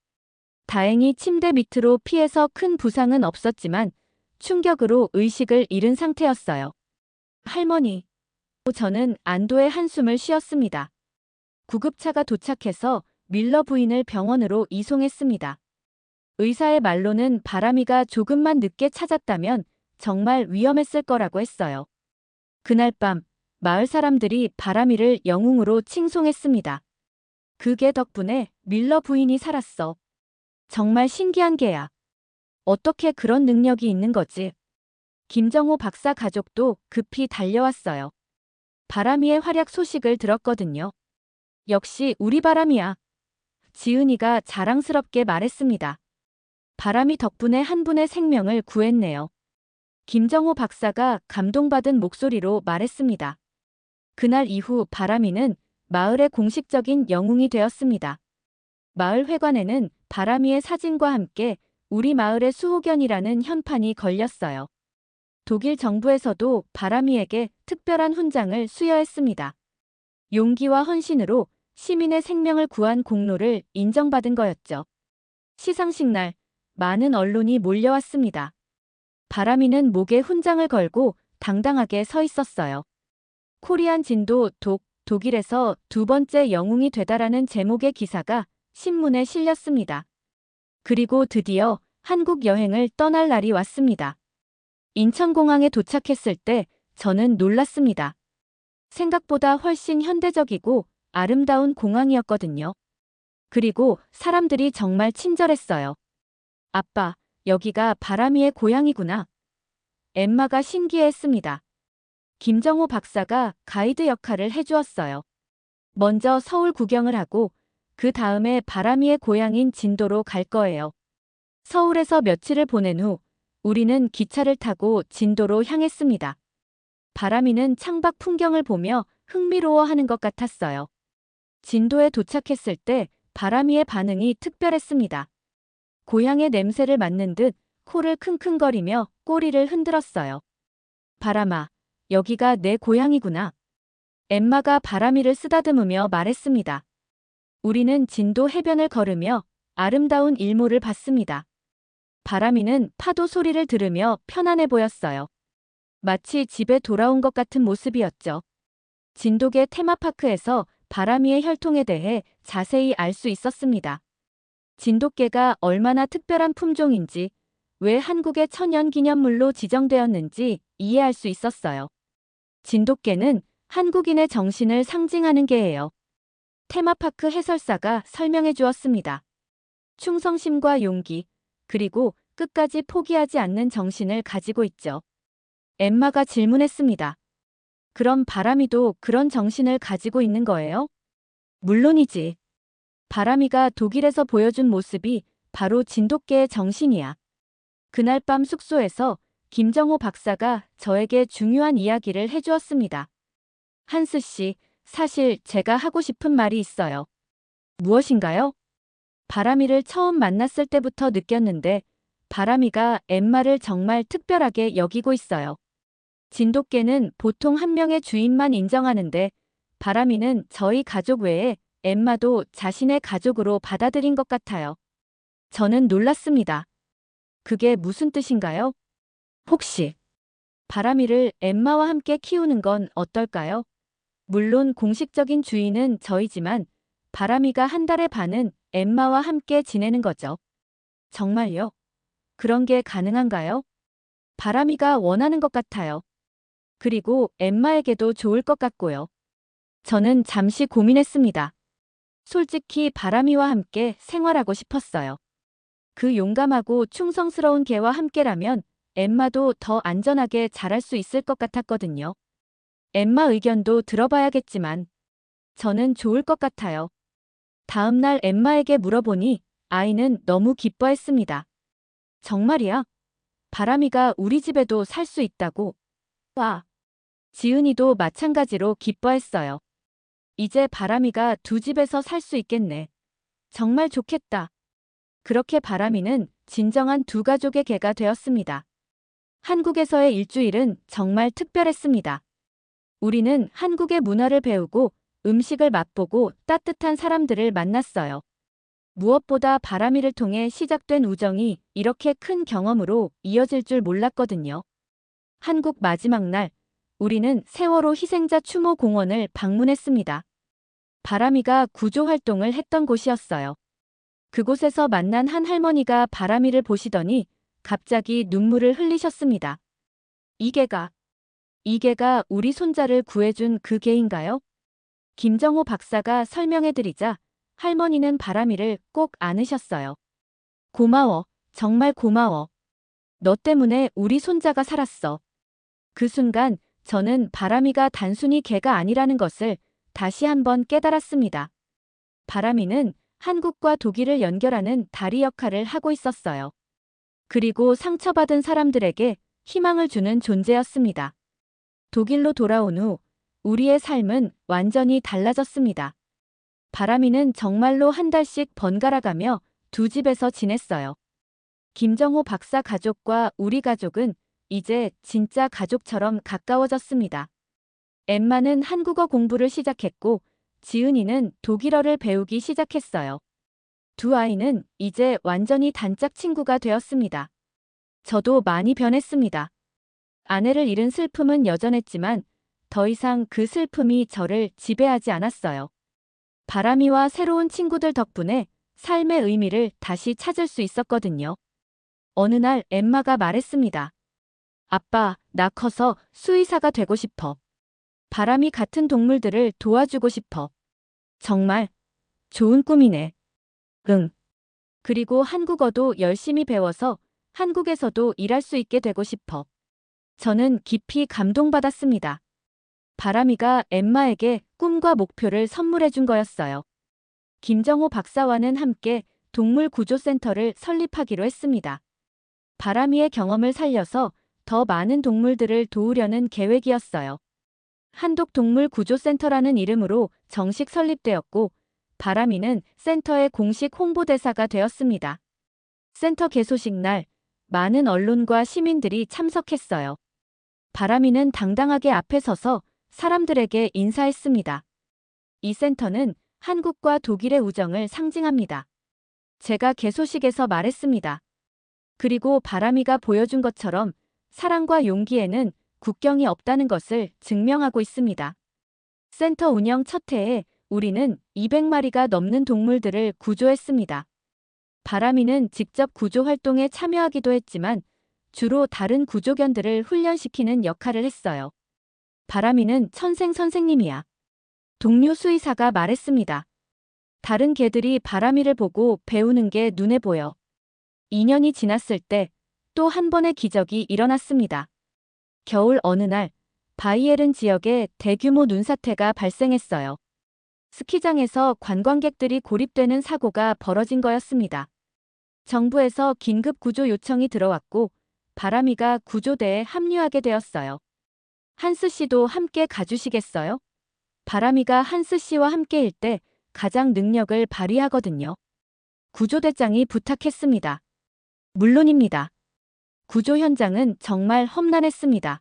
Speaker 1: 다행히 침대 밑으로 피해서 큰 부상은 없었지만 충격으로 의식을 잃은 상태였어요. 할머니. 저는 안도의 한숨을 쉬었습니다. 구급차가 도착해서 밀러 부인을 병원으로 이송했습니다. 의사의 말로는 바람이가 조금만 늦게 찾았다면 정말 위험했을 거라고 했어요. 그날 밤 마을 사람들이 바람이를 영웅으로 칭송했습니다. 그 개 덕분에 밀러 부인이 살았어. 정말 신기한 개야. 어떻게 그런 능력이 있는 거지? 김정호 박사 가족도 급히 달려왔어요. 바람이의 활약 소식을 들었거든요. 역시 우리 바람이야. 지은이가 자랑스럽게 말했습니다. 바람이 덕분에 한 분의 생명을 구했네요. 김정호 박사가 감동받은 목소리로 말했습니다. 그날 이후 바람이는 마을의 공식적인 영웅이 되었습니다. 마을 회관에는 바람이의 사진과 함께 우리 마을의 수호견이라는 현판이 걸렸어요. 독일 정부에서도 바람이에게 특별한 훈장을 수여했습니다. 용기와 헌신으로 시민의 생명을 구한 공로를 인정받은 거였죠. 시상식 날 많은 언론이 몰려왔습니다. 바람이는 목에 훈장을 걸고 당당하게 서 있었어요. 코리안 진도 독일에서 두 번째 영웅이 되다라는 제목의 기사가 신문에 실렸습니다. 그리고 드디어 한국 여행을 떠날 날이 왔습니다. 인천공항에 도착했을 때 저는 놀랐습니다. 생각보다 훨씬 현대적이고 아름다운 공항이었거든요. 그리고 사람들이 정말 친절했어요. 아빠, 여기가 바람이의 고향이구나. 엠마가 신기해했습니다. 김정호 박사가 가이드 역할을 해주었어요. 먼저 서울 구경을 하고 그 다음에 바람이의 고향인 진도로 갈 거예요. 서울에서 며칠을 보낸 후 우리는 기차를 타고 진도로 향했습니다. 바람이는 창밖 풍경을 보며 흥미로워하는 것 같았어요. 진도에 도착했을 때 바람이의 반응이 특별했습니다. 고향의 냄새를 맡는 듯 코를 킁킁거리며 꼬리를 흔들었어요. 바람아, 여기가 내 고향이구나. 엠마가 바람이를 쓰다듬으며 말했습니다. 우리는 진도 해변을 걸으며 아름다운 일몰을 봤습니다. 바람이는 파도 소리를 들으며 편안해 보였어요. 마치 집에 돌아온 것 같은 모습이었죠. 진도계 테마파크에서 바람이의 혈통에 대해 자세히 알 수 있었습니다. 진돗개가 얼마나 특별한 품종인지, 왜 한국의 천연기념물로 지정되었는지 이해할 수 있었어요. 진돗개는 한국인의 정신을 상징하는 개예요. 테마파크 해설사가 설명해 주었습니다. 충성심과 용기, 그리고 끝까지 포기하지 않는 정신을 가지고 있죠. 엠마가 질문했습니다. 그럼 바람이도 그런 정신을 가지고 있는 거예요? 물론이지. 바람이가 독일에서 보여준 모습이 바로 진돗개의 정신이야. 그날 밤 숙소에서 김정호 박사가 저에게 중요한 이야기를 해주었습니다. 한스 씨, 사실 제가 하고 싶은 말이 있어요. 무엇인가요? 바람이를 처음 만났을 때부터 느꼈는데 바람이가 엠마를 정말 특별하게 여기고 있어요. 진돗개는 보통 한 명의 주인만 인정하는데 바람이는 저희 가족 외에 엠마도 자신의 가족으로 받아들인 것 같아요. 저는 놀랐습니다. 그게 무슨 뜻인가요? 혹시 바람이를 엠마와 함께 키우는 건 어떨까요? 물론 공식적인 주인은 저희지만 바람이가 한 달의 반은 엠마와 함께 지내는 거죠. 정말요? 그런 게 가능한가요? 바람이가 원하는 것 같아요. 그리고 엠마에게도 좋을 것 같고요. 저는 잠시 고민했습니다. 솔직히 바람이와 함께 생활하고 싶었어요. 그 용감하고 충성스러운 개와 함께라면 엠마도 더 안전하게 자랄 수 있을 것 같았거든요. 엠마 의견도 들어봐야겠지만 저는 좋을 것 같아요. 다음 날 엠마에게 물어보니 아이는 너무 기뻐했습니다. 정말이야? 바람이가 우리 집에도 살 수 있다고? 와. 지은이도 마찬가지로 기뻐했어요. 이제 바람이가 두 집에서 살 수 있겠네. 정말 좋겠다. 그렇게 바람이는 진정한 두 가족의 개가 되었습니다. 한국에서의 일주일은 정말 특별했습니다. 우리는 한국의 문화를 배우고 음식을 맛보고 따뜻한 사람들을 만났어요. 무엇보다 바람이를 통해 시작된 우정이 이렇게 큰 경험으로 이어질 줄 몰랐거든요. 한국 마지막 날, 우리는 세월호 희생자 추모 공원을 방문했습니다. 바람이가 구조 활동을 했던 곳이었어요. 그곳에서 만난 한 할머니가 바람이를 보시더니 갑자기 눈물을 흘리셨습니다. 이 개가 우리 손자를 구해준 그 개인가요? 김정호 박사가 설명해드리자 할머니는 바람이를 꼭 안으셨어요. 고마워. 정말 고마워. 너 때문에 우리 손자가 살았어. 그 순간 저는 바람이가 단순히 개가 아니라는 것을 다시 한번 깨달았습니다. 바람이는 한국과 독일을 연결하는 다리 역할을 하고 있었어요. 그리고 상처받은 사람들에게 희망을 주는 존재였습니다. 독일로 돌아온 후 우리의 삶은 완전히 달라졌습니다. 바람이는 정말로 한 달씩 번갈아가며 두 집에서 지냈어요. 김정호 박사 가족과 우리 가족은 이제 진짜 가족처럼 가까워졌습니다. 엠마는 한국어 공부를 시작했고 지은이는 독일어를 배우기 시작했어요. 두 아이는 이제 완전히 단짝 친구가 되었습니다. 저도 많이 변했습니다. 아내를 잃은 슬픔은 여전했지만 더 이상 그 슬픔이 저를 지배하지 않았어요. 바람이와 새로운 친구들 덕분에 삶의 의미를 다시 찾을 수 있었거든요. 어느 날 엠마가 말했습니다. 아빠, 나 커서 수의사가 되고 싶어. 바람이 같은 동물들을 도와주고 싶어. 정말 좋은 꿈이네. 응. 그리고 한국어도 열심히 배워서 한국에서도 일할 수 있게 되고 싶어. 저는 깊이 감동받았습니다. 바람이가 엠마에게 꿈과 목표를 선물해 준 거였어요. 김정호 박사와는 함께 동물구조센터를 설립하기로 했습니다. 바람이의 경험을 살려서 더 많은 동물들을 도우려는 계획이었어요. 한독동물구조센터라는 이름으로 정식 설립되었고 바람이는 센터의 공식 홍보대사가 되었습니다. 센터 개소식 날 많은 언론과 시민들이 참석했어요. 바람이는 당당하게 앞에 서서 사람들에게 인사했습니다. 이 센터는 한국과 독일의 우정을 상징합니다. 제가 개소식에서 말했습니다. 그리고 바람이가 보여준 것처럼 사랑과 용기에는 국경이 없다는 것을 증명하고 있습니다. 센터 운영 첫 해에 우리는 200마리가 넘는 동물들을 구조했습니다. 바람이는 직접 구조 활동에 참여하기도 했지만 주로 다른 구조견들을 훈련시키는 역할을 했어요. 바람이는 천생 선생님이야. 동료 수의사가 말했습니다. 다른 개들이 바람이를 보고 배우는 게 눈에 보여. 2년이 지났을 때 또 한 번의 기적이 일어났습니다. 겨울 어느 날 바이에른 지역에 대규모 눈사태가 발생했어요. 스키장에서 관광객들이 고립되는 사고가 벌어진 거였습니다. 정부에서 긴급 구조 요청이 들어왔고 바람이가 구조대에 합류하게 되었어요. 한스 씨도 함께 가주시겠어요? 바람이가 한스 씨와 함께일 때 가장 능력을 발휘하거든요. 구조대장이 부탁했습니다. 물론입니다. 구조 현장은 정말 험난했습니다.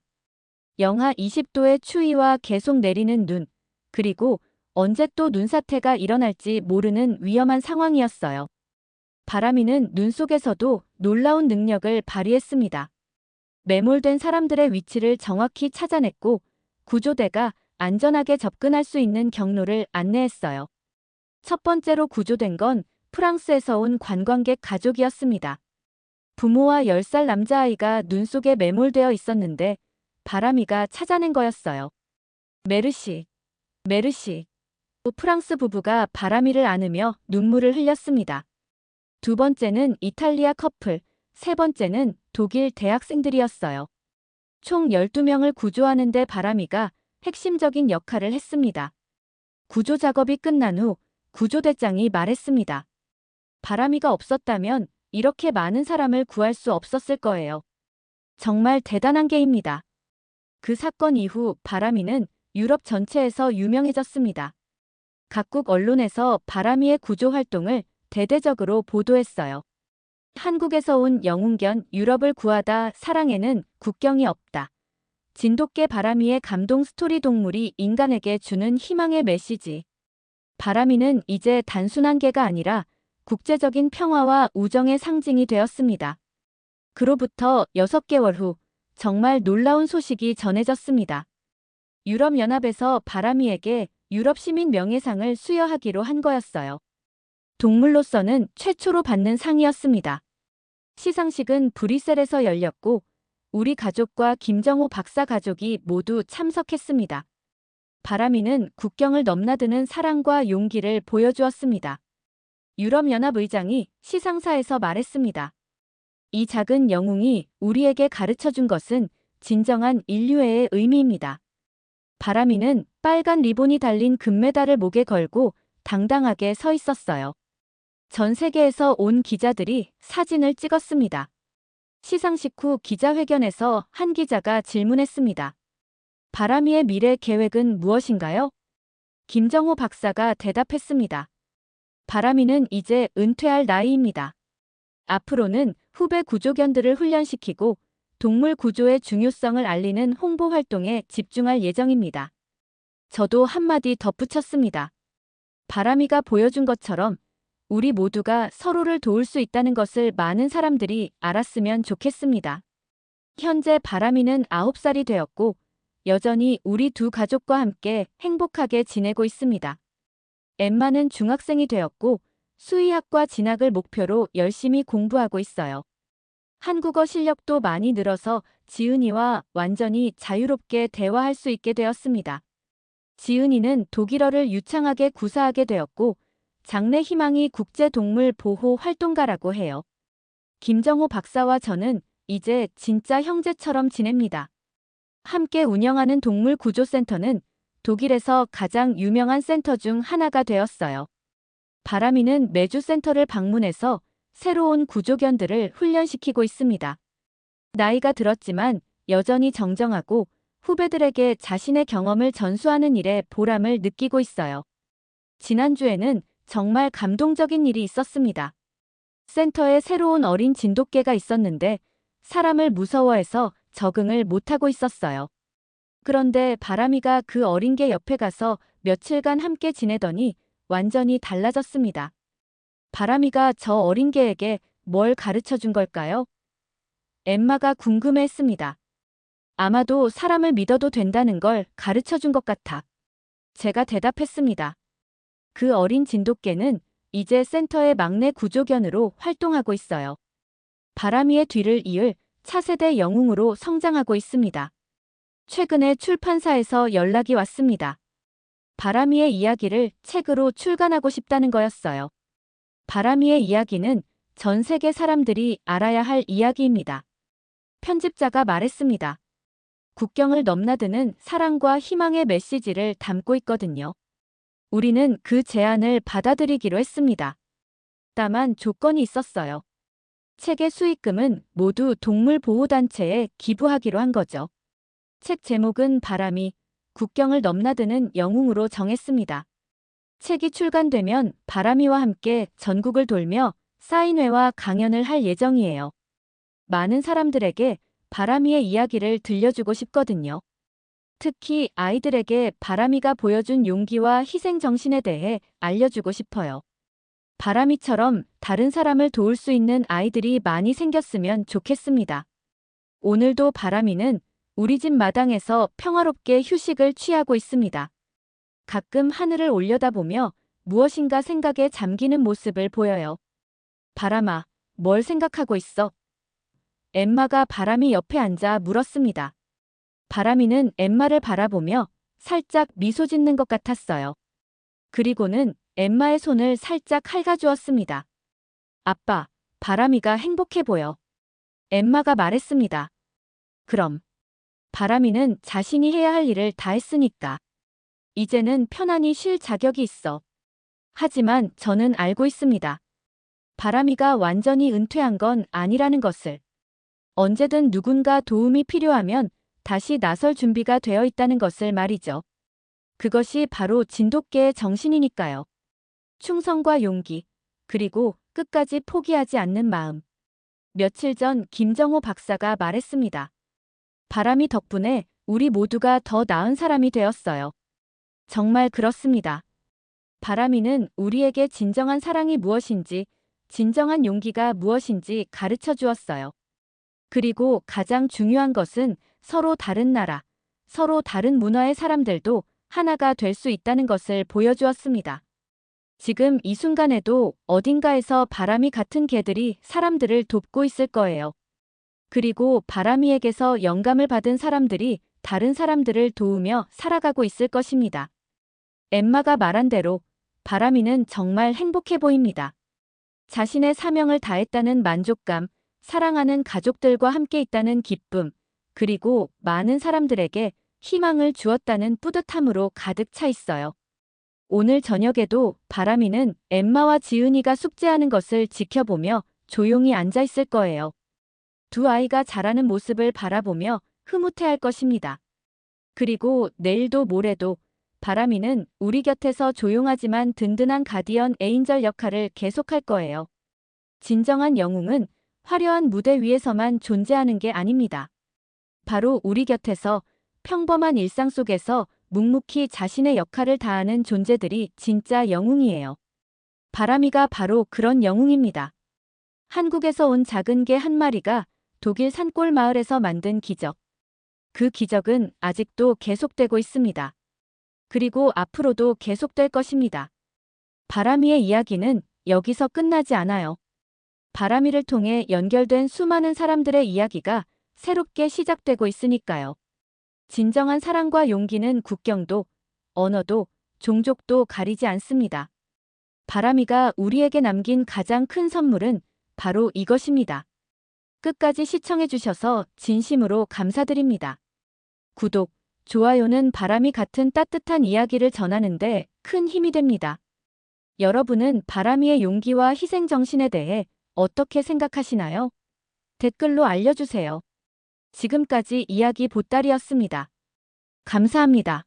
Speaker 1: 영하 20도의 추위와 계속 내리는 눈, 그리고 언제 또 눈사태가 일어날지 모르는 위험한 상황이었어요. 바람이는 눈 속에서도 놀라운 능력을 발휘했습니다. 매몰된 사람들의 위치를 정확히 찾아냈고 구조대가 안전하게 접근할 수 있는 경로를 안내했어요. 첫 번째로 구조된 건 프랑스에서 온 관광객 가족이었습니다. 부모와 10살 남자아이가 눈 속에 매몰되어 있었는데 바람이가 찾아낸 거였어요. 메르시, 메르시. 프랑스 부부가 바람이를 안으며 눈물을 흘렸습니다. 두 번째는 이탈리아 커플, 세 번째는 독일 대학생들이었어요. 총 12명을 구조하는 데 바람이가 핵심적인 역할을 했습니다. 구조 작업이 끝난 후 구조대장이 말했습니다. 바람이가 없었다면 이렇게 많은 사람을 구할 수 없었을 거예요. 정말 대단한 개입니다. 그 사건 이후 바람이는 유럽 전체에서 유명해졌습니다. 각국 언론에서 바람이의 구조 활동을 대대적으로 보도했어요. 한국에서 온 영웅견 유럽을 구하다 사랑에는 국경이 없다. 진돗개 바람이의 감동 스토리 동물이 인간에게 주는 희망의 메시지. 바람이는 이제 단순한 개가 아니라 국제적인 평화와 우정의 상징이 되었습니다. 그로부터 6개월 후 정말 놀라운 소식이 전해졌습니다. 유럽연합에서 바람이에게 유럽 시민 명예상을 수여하기로 한 거였어요. 동물로서는 최초로 받는 상이었습니다. 시상식은 브뤼셀에서 열렸고 우리 가족과 김정호 박사 가족이 모두 참석했습니다. 바람이는 국경을 넘나드는 사랑과 용기를 보여주었습니다. 유럽연합 의장이 시상사에서 말했습니다. 이 작은 영웅이 우리에게 가르쳐준 것은 진정한 인류애의 의미입니다. 바람이는 빨간 리본이 달린 금메달을 목에 걸고 당당하게 서 있었어요. 전 세계에서 온 기자들이 사진을 찍었습니다. 시상식 후 기자회견에서 한 기자가 질문했습니다. 바람이의 미래 계획은 무엇인가요? 김정호 박사가 대답했습니다. 바람이는 이제 은퇴할 나이입니다. 앞으로는 후배 구조견들을 훈련시키고 동물 구조의 중요성을 알리는 홍보 활동에 집중할 예정입니다. 저도 한마디 덧붙였습니다. 바람이가 보여준 것처럼 우리 모두가 서로를 도울 수 있다는 것을 많은 사람들이 알았으면 좋겠습니다. 현재 바람이는 9살이 되었고 여전히 우리 두 가족과 함께 행복하게 지내고 있습니다. 엠마는 중학생이 되었고 수의학과 진학을 목표로 열심히 공부하고 있어요. 한국어 실력도 많이 늘어서 지은이와 완전히 자유롭게 대화할 수 있게 되었습니다. 지은이는 독일어를 유창하게 구사하게 되었고 장래 희망이 국제동물 보호 활동가라고 해요. 김정호 박사와 저는 이제 진짜 형제처럼 지냅니다. 함께 운영하는 동물구조센터는 독일에서 가장 유명한 센터 중 하나가 되었어요. 바람이는 매주 센터를 방문해서 새로운 구조견들을 훈련시키고 있습니다. 나이가 들었지만 여전히 정정하고 후배들에게 자신의 경험을 전수하는 일에 보람을 느끼고 있어요. 지난주에는 정말 감동적인 일이 있었습니다. 센터에 새로운 어린 진돗개가 있었는데 사람을 무서워해서 적응을 못하고 있었어요. 그런데 바람이가 그 어린 개 옆에 가서 며칠간 함께 지내더니 완전히 달라졌습니다. 바람이가 저 어린 개에게 뭘 가르쳐 준 걸까요? 엠마가 궁금해했습니다. 아마도 사람을 믿어도 된다는 걸 가르쳐 준 것 같아. 제가 대답했습니다. 그 어린 진돗개는 이제 센터의 막내 구조견으로 활동하고 있어요. 바람이의 뒤를 이을 차세대 영웅으로 성장하고 있습니다. 최근에 출판사에서 연락이 왔습니다. 바람이의 이야기를 책으로 출간하고 싶다는 거였어요. 바람이의 이야기는 전 세계 사람들이 알아야 할 이야기입니다. 편집자가 말했습니다. 국경을 넘나드는 사랑과 희망의 메시지를 담고 있거든요. 우리는 그 제안을 받아들이기로 했습니다. 다만 조건이 있었어요. 책의 수익금은 모두 동물보호단체에 기부하기로 한 거죠. 책 제목은 바람이 국경을 넘나드는 영웅으로 정했습니다. 책이 출간되면 바람이와 함께 전국을 돌며 사인회와 강연을 할 예정이에요. 많은 사람들에게 바람이의 이야기를 들려주고 싶거든요. 특히 아이들에게 바람이가 보여준 용기와 희생 정신에 대해 알려주고 싶어요. 바람이처럼 다른 사람을 도울 수 있는 아이들이 많이 생겼으면 좋겠습니다. 오늘도 바람이는 우리 집 마당에서 평화롭게 휴식을 취하고 있습니다. 가끔 하늘을 올려다보며 무엇인가 생각에 잠기는 모습을 보여요. 바람아, 뭘 생각하고 있어? 엠마가 바람이 옆에 앉아 물었습니다. 바람이는 엠마를 바라보며 살짝 미소 짓는 것 같았어요. 그리고는 엠마의 손을 살짝 핥아주었습니다. 아빠, 바람이가 행복해 보여. 엠마가 말했습니다. 그럼. 바람이는 자신이 해야 할 일을 다 했으니까. 이제는 편안히 쉴 자격이 있어. 하지만 저는 알고 있습니다. 바람이가 완전히 은퇴한 건 아니라는 것을. 언제든 누군가 도움이 필요하면 다시 나설 준비가 되어 있다는 것을 말이죠. 그것이 바로 진돗개의 정신이니까요. 충성과 용기, 그리고 끝까지 포기하지 않는 마음. 며칠 전 김정호 박사가 말했습니다. 바람이 덕분에 우리 모두가 더 나은 사람이 되었어요. 정말 그렇습니다. 바람이는 우리에게 진정한 사랑이 무엇인지, 진정한 용기가 무엇인지 가르쳐 주었어요. 그리고 가장 중요한 것은 서로 다른 나라, 서로 다른 문화의 사람들도 하나가 될 수 있다는 것을 보여주었습니다. 지금 이 순간에도 어딘가에서 바람이 같은 개들이 사람들을 돕고 있을 거예요. 그리고 바람이에게서 영감을 받은 사람들이 다른 사람들을 도우며 살아가고 있을 것입니다. 엠마가 말한 대로 바람이는 정말 행복해 보입니다. 자신의 사명을 다했다는 만족감, 사랑하는 가족들과 함께 있다는 기쁨, 그리고 많은 사람들에게 희망을 주었다는 뿌듯함으로 가득 차 있어요. 오늘 저녁에도 바람이는 엠마와 지은이가 숙제하는 것을 지켜보며 조용히 앉아 있을 거예요. 두 아이가 자라는 모습을 바라보며 흐뭇해할 것입니다. 그리고 내일도 모레도 바람이는 우리 곁에서 조용하지만 든든한 가디언 에인절 역할을 계속할 거예요. 진정한 영웅은 화려한 무대 위에서만 존재하는 게 아닙니다. 바로 우리 곁에서 평범한 일상 속에서 묵묵히 자신의 역할을 다하는 존재들이 진짜 영웅이에요. 바람이가 바로 그런 영웅입니다. 한국에서 온 작은 개 한 마리가 독일 산골 마을에서 만든 기적. 그 기적은 아직도 계속되고 있습니다. 그리고 앞으로도 계속될 것입니다. 바람이의 이야기는 여기서 끝나지 않아요. 바람이를 통해 연결된 수많은 사람들의 이야기가 새롭게 시작되고 있으니까요. 진정한 사랑과 용기는 국경도, 언어도, 종족도 가리지 않습니다. 바람이가 우리에게 남긴 가장 큰 선물은 바로 이것입니다. 끝까지 시청해주셔서 진심으로 감사드립니다. 구독, 좋아요는 바람이 같은 따뜻한 이야기를 전하는데 큰 힘이 됩니다. 여러분은 바람이의 용기와 희생 정신에 대해 어떻게 생각하시나요? 댓글로 알려주세요. 지금까지 이야기 보따리였습니다. 감사합니다.